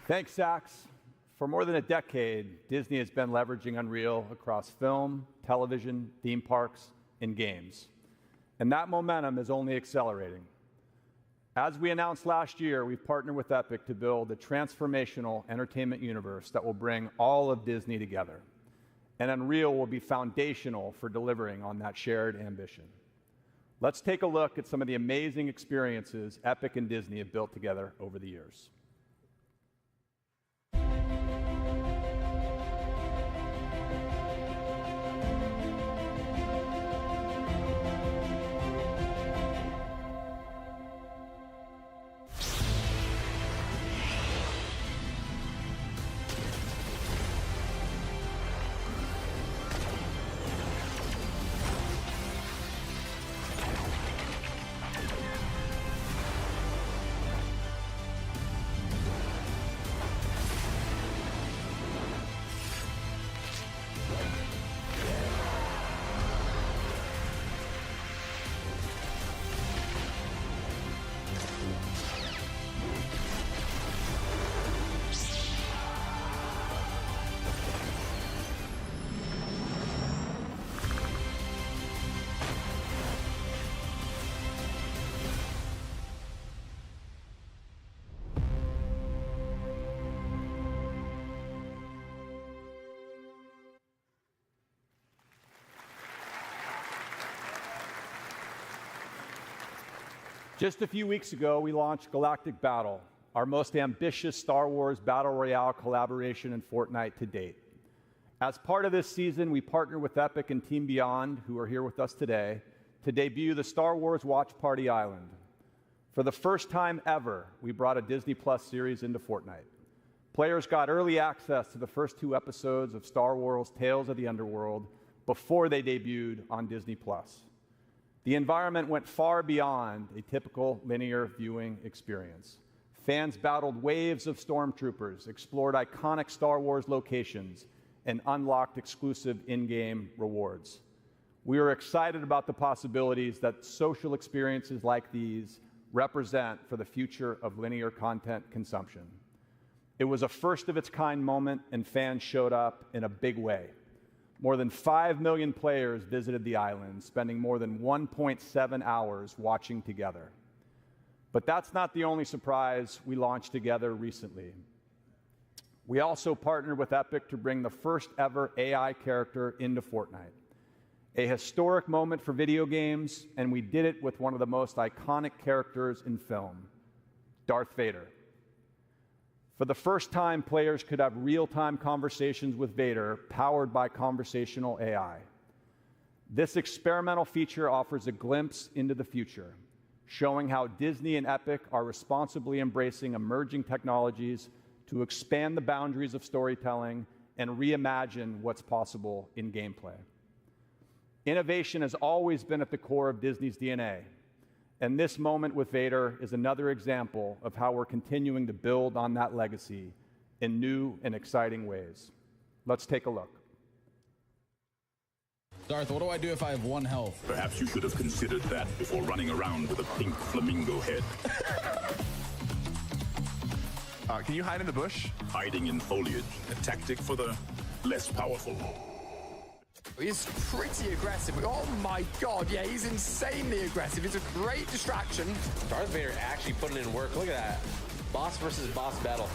Thanks, Sax. For more than a decade, Disney has been leveraging Unreal across film, television, theme parks, and games. And that momentum is only accelerating. As we announced last year, we've partnered with Epic to build a transformational entertainment universe that will bring all of Disney together. And Unreal will be foundational for delivering on that shared ambition. Let's take a look at some of the amazing experiences Epic and Disney have built together over the years. Just a few weeks ago, we launched Galactic Battle, our most ambitious Star Wars Battle Royale collaboration in Fortnite to date. As part of this season, we partnered with Epic and Team Beyond, who are here with us today, to debut the Star Wars Watch Party Island. For the first time ever, we brought a Disney Plus series into Fortnite. Players got early access to the first 2 episodes of Star Wars Tales of the Underworld before they debuted on Disney Plus. The environment went far beyond a typical linear viewing experience. Fans battled waves of stormtroopers, explored iconic Star Wars locations, and unlocked exclusive in-game rewards. We are excited about the possibilities that social experiences like these represent for the future of linear content consumption. It was a first-of-its-kind moment, and fans showed up in a big way. More than 5 million players visited the island, spending more than 1.7 hours watching together. But that's not the only surprise we launched together recently. We also partnered with Epic to bring the first-ever AI character into Fortnite. A historic moment for video games, and we did it with one of the most iconic characters in film, Darth Vader. For the first time, players could have real-time conversations with Vader, powered by conversational AI. This experimental feature offers a glimpse into the future, showing how Disney and Epic are responsibly embracing emerging technologies to expand the boundaries of storytelling and reimagine what's possible in gameplay. Innovation has always been at the core of Disney's DNA, and this moment with Vader is another example of how we're continuing to build on that legacy in new and exciting ways. Let's take a look. Darth, what do I do if I have 1 health? Perhaps you should have considered that before running around with a pink flamingo head. Can you hide in the bush? Hiding in foliage, a tactic for the less powerful. He's pretty aggressive. Oh my god, yeah, he's insanely aggressive. It's a great distraction. Darth Vader actually putting in work. Look at that. Boss versus boss battle.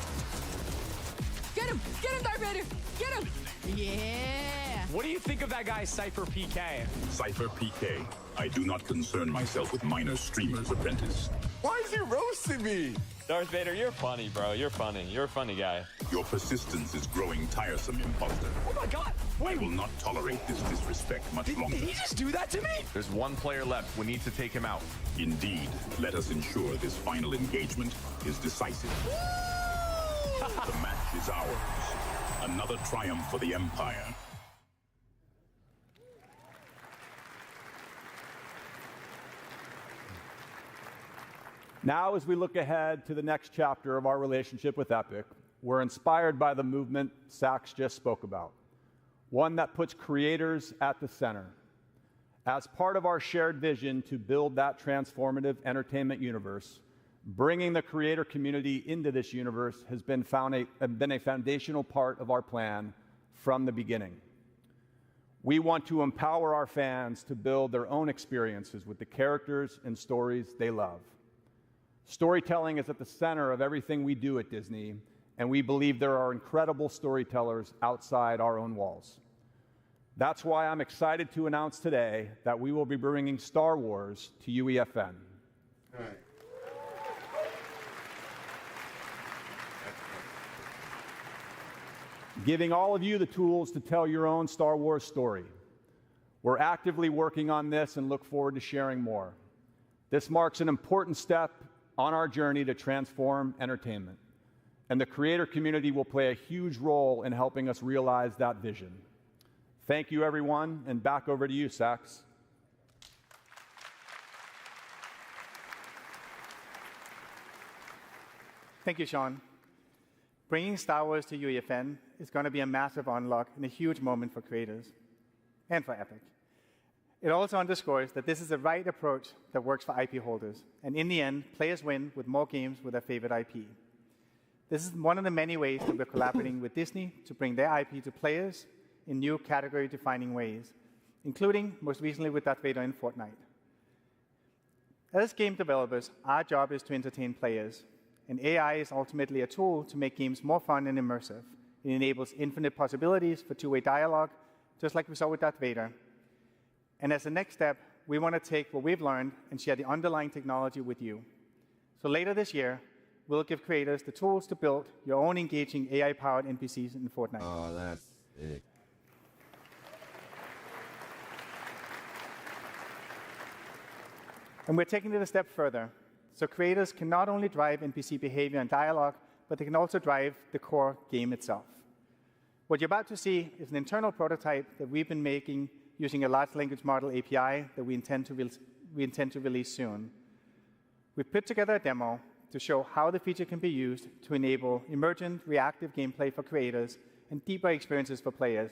Get him, Darth Vader! Get him! Yeah! What do you think of that guy, Cypher PK? Cypher PK. I do not concern myself with minor streamer's apprentice. Why is he roasting me? Darth Vader, you're funny, bro. You're funny. You're a funny guy. Your persistence is growing tiresome, imposter. Oh my god! I will not tolerate this disrespect much longer. Did he just do that to me? There's 1 player left. We need to take him out. Indeed. Let us ensure this final engagement is decisive. The match is ours. Another triumph for the Empire. Now, as we look ahead to the next chapter of our relationship with Epic, we're inspired by the movement Sax just spoke about, one that puts creators at the center. As part of our shared vision to build that transformative entertainment universe, bringing the creator community into this universe has been a foundational part of our plan from the beginning. We want to empower our fans to build their own experiences with the characters and stories they love. Storytelling is at the center of everything we do at Disney, and we believe there are incredible storytellers outside our own walls. That's why I'm excited to announce today that we will be bringing Star Wars to UEFN. All right. Giving all of you the tools to tell your own Star Wars story. We're actively working on this and look forward to sharing more. This marks an important step on our journey to transform entertainment, and the creator community will play a huge role in helping us realize that vision. Thank you, everyone, and back over to you, Sax. Thank you, Sean. Bringing Star Wars to UEFN is going to be a massive unlock and a huge moment for creators and for Epic. It also underscores that this is the right approach that works for IP holders, and in the end, players win with more games with their favorite IP. This is one of the many ways that we're collaborating with Disney to bring their IP to players in new category-defining ways, including, most recently, with Darth Vader in Fortnite. As game developers, our job is to entertain players, and AI is ultimately a tool to make games more fun and immersive. It enables infinite possibilities for two-way dialogue, just like we saw with Darth Vader. And as a next step, we want to take what we've learned and share the underlying technology with you. So later this year, we'll give creators the tools to build your own engaging AI-powered NPCs in Fortnite. Oh, that's sick. And we're taking it a step further. So creators can not only drive NPC behavior and dialogue, but they can also drive the core game itself. What you're about to see is an internal prototype that we've been making using a large language model API that we intend to release soon. We've put together a demo to show how the feature can be used to enable emergent, reactive gameplay for creators and deeper experiences for players.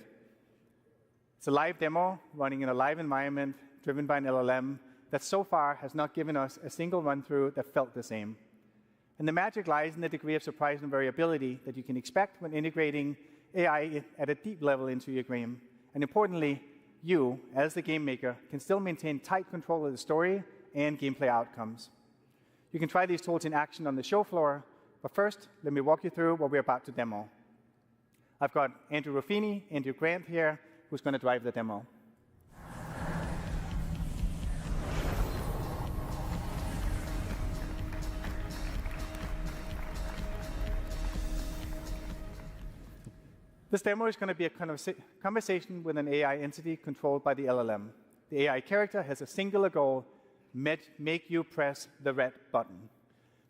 It's a live demo running in a live environment driven by an LLM that so far has not given us a single run-through that felt the same. And the magic lies in the degree of surprise and variability that you can expect when integrating AI at a deep level into your game. And importantly, you, as the game maker, can still maintain tight control of the story and gameplay outcomes. You can try these tools in action on the show floor, but first, let me walk you through what we're about to demo. I've got Andrew Ruffini, Andrew Grant here, who's going to drive the demo. This demo is going to be a conversation with an AI entity controlled by the LLM. The AI character has a singular goal: make you press the red button.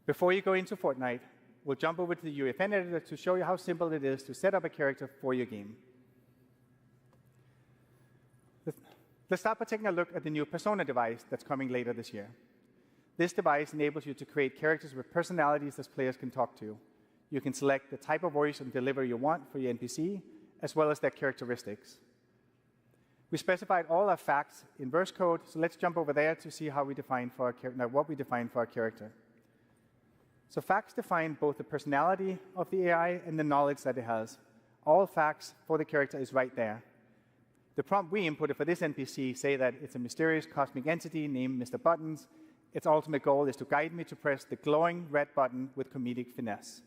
Before you go into Fortnite, we'll jump over to the UEFN editor to show you how simple it is to set up a character for your game. Let's start by taking a look at the new Persona device that's coming later this year. This device enables you to create characters with personalities that players can talk to. You can select the type of voice and delivery you want for your NPC, as well as their characteristics. We specified all our facts in verse code, so let's jump over there to see how we define for what we define for our character. So facts define both the personality of the AI and the knowledge that it has. All facts for the character is right there. The prompt we inputted for this NPC say that it's a mysterious cosmic entity named Mr. Buttons. Its ultimate goal is to guide me to press the glowing red button with comedic finesse.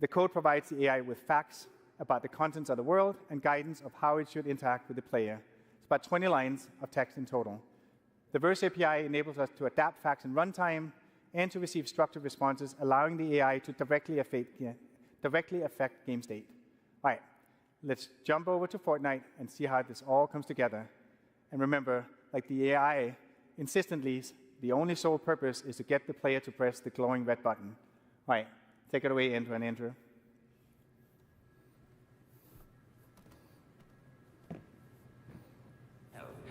The code provides the AI with facts about the contents of the world and guidance of how it should interact with the player. It's about 20 lines of text in total. The Verse API enables us to adapt facts in runtime and to receive structured responses, allowing the AI to directly affect game state. All right, let's jump over to Fortnite and see how this all comes together. And remember, like the AI insistently, the only sole purpose is to get the player to press the glowing red button. All right. Take it away, Andrew and Andrew.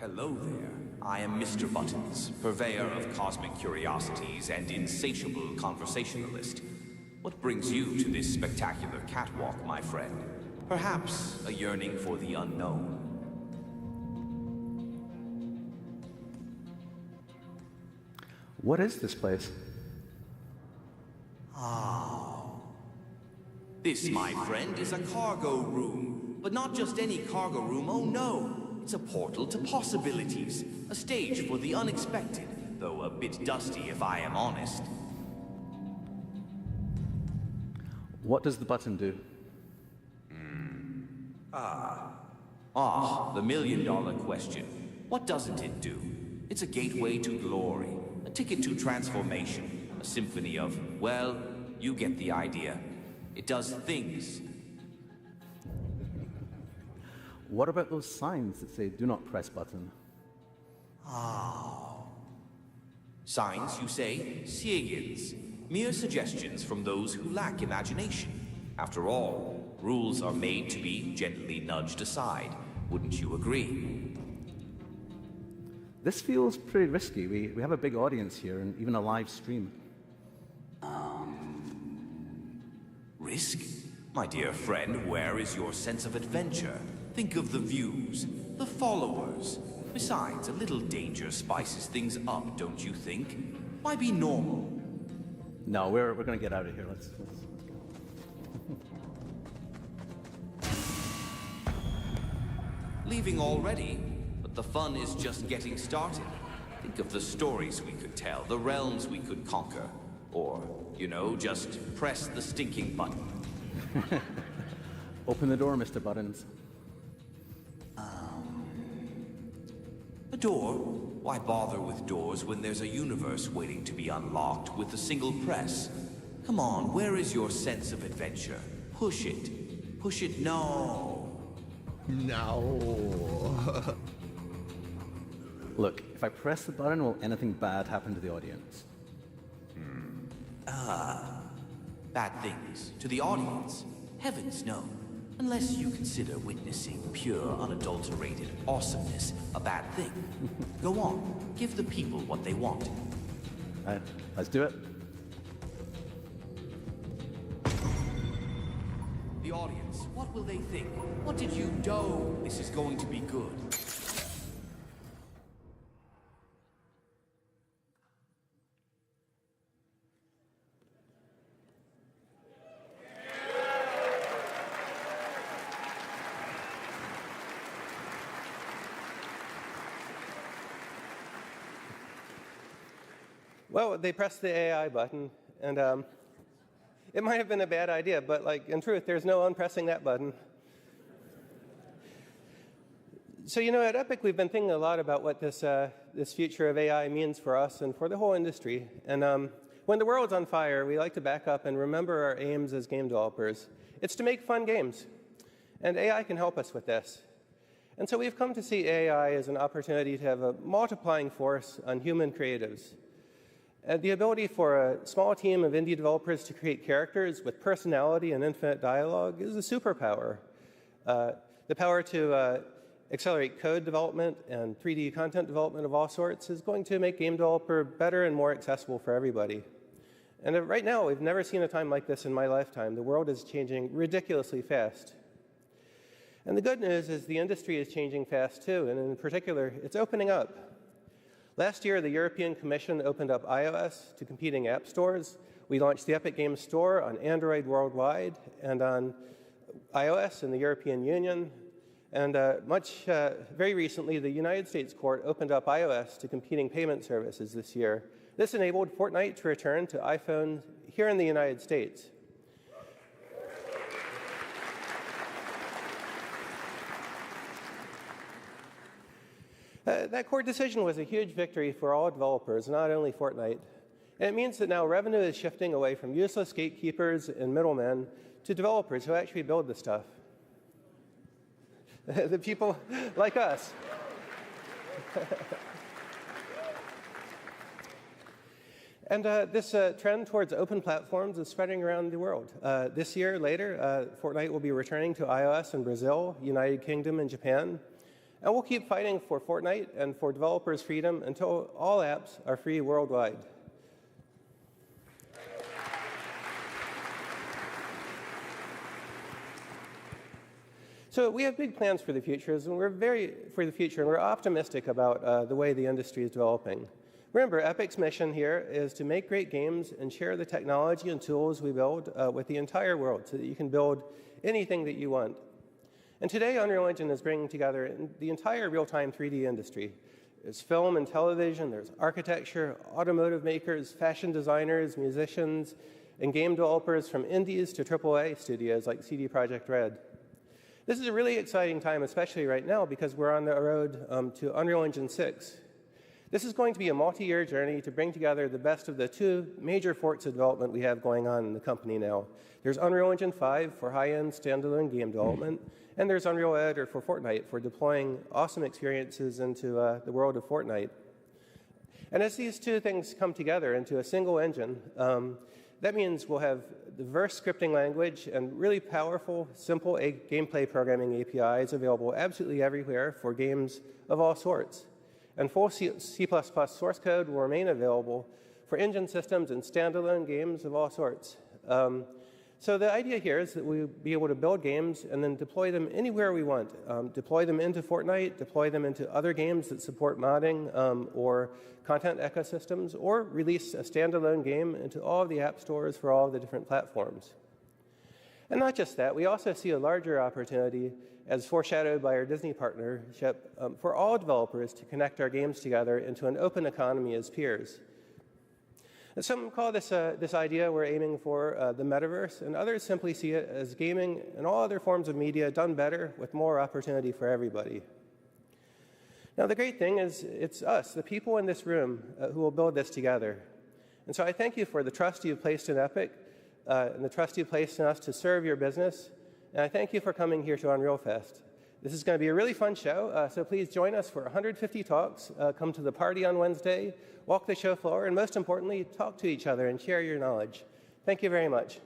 Hello there. I am Mr. Buttons, purveyor of cosmic curiosities and insatiable conversationalist. What brings you to this spectacular catwalk, my friend? Perhaps a yearning for the unknown. What is this place? This, my friend, is a cargo room. But not just any cargo room, oh no. It's a portal to possibilities. A stage for the unexpected, though a bit dusty if I am honest. What does the button do? The million-dollar question. What doesn't it do? It's a gateway to glory, a ticket to transformation, a symphony of, well, you get the idea. It does things. What about those signs that say, do not press button? Signs, you say? Siegins. Mere suggestions from those who lack imagination. After all, rules are made to be gently nudged aside. Wouldn't you agree? This feels pretty risky. We have a big audience here and even a live stream. Risk? My dear friend, where is your sense of adventure? Think of the views, the followers. Besides, a little danger spices things up, don't you think? Why be normal? No, we're going to get out of here. Let's go. Leaving already? But the fun is just getting started. Think of the stories we could tell, the realms we could conquer. Or, you know, just press the stinking button. Open the door, Mr. Buttons. A door? Why bother with doors when there's a universe waiting to be unlocked with a single press? Come on, where is your sense of adventure? Push it. Push it, no. No. Look, if I press the button, will anything bad happen to the audience? Bad things. To the audience? Heavens no. Unless you consider witnessing pure, unadulterated awesomeness a bad thing. Go on, give the people what they want. All right, let's do it. The audience, what will they think? What did you do? This is going to be good. Well, they pressed the AI button, and it might have been a bad idea, but like in truth, there's no unpressing that button. So at Epic, we've been thinking a lot about what this future of AI means for us and for the whole industry. And when the world's on fire, we like to back up and remember our aims as game developers. It's to make fun games, and AI can help us with this. And so we've come to see AI as an opportunity to have a multiplying force on human creatives. The ability for a small team of indie developers to create characters with personality and infinite dialogue is a superpower. The power to accelerate code development and 3D content development of all sorts is going to make game developer better and more accessible for everybody. And right now, we've never seen a time like this in my lifetime. The world is changing ridiculously fast. And the good news is the industry is changing fast too, and in particular, it's opening up. Last year, the European Commission opened up iOS to competing app stores. We launched the Epic Games Store on Android worldwide and on iOS in the European Union. And very recently, the United States court opened up iOS to competing payment services this year. This enabled Fortnite to return to iPhone here in the United States. That court decision was a huge victory for all developers, not only Fortnite. And it means that now revenue is shifting away from useless gatekeepers and middlemen to developers who actually build the stuff. The people like us. And this trend towards open platforms is spreading around the world. This year, later, Fortnite will be returning to iOS in Brazil, United Kingdom, and Japan. And we'll keep fighting for Fortnite and for developers' freedom until all apps are free worldwide. So we have big plans for the future, and we're optimistic about the way the industry is developing. Remember, Epic's mission here is to make great games and share the technology and tools we build with the entire world so that you can build anything that you want. And today, Unreal Engine is bringing together the entire real-time 3D industry. There's film and television, there's architecture, automotive makers, fashion designers, musicians, and game developers from indies to AAA studios like CD Projekt Red. This is a really exciting time, especially right now, because we're on the road to Unreal Engine 6. This is going to be a multi-year journey to bring together the best of the two major forks of development we have going on in the company now. There's Unreal Engine 5 for high-end standalone game development, and there's Unreal Editor for Fortnite for deploying awesome experiences into the world of Fortnite. And as these two things come together into a single engine, that means we'll have diverse scripting language and really powerful, simple gameplay programming APIs available absolutely everywhere for games of all sorts. And full C++ source code will remain available for engine systems and standalone games of all sorts. So the idea here is that we'll be able to build games and then deploy them anywhere we want. Deploy them into Fortnite, deploy them into other games that support modding or content ecosystems, or release a standalone game into all of the app stores for all of the different platforms. And not just that, we also see a larger opportunity, as foreshadowed by our Disney partnership, for all developers to connect our games together into an open economy as peers. And some call this idea we're aiming for the metaverse, and others simply see it as gaming and all other forms of media done better with more opportunity for everybody. Now, the great thing is it's us, the people in this room, who will build this together. And so I thank you for the trust you've placed in Epic and the trust you've placed in us to serve your business. And I thank you for coming here to Unreal Fest. This is going to be a really fun show, so please join us for 150 talks. Come to the party on Wednesday, walk the show floor, and most importantly, talk to each other and share your knowledge. Thank you very much.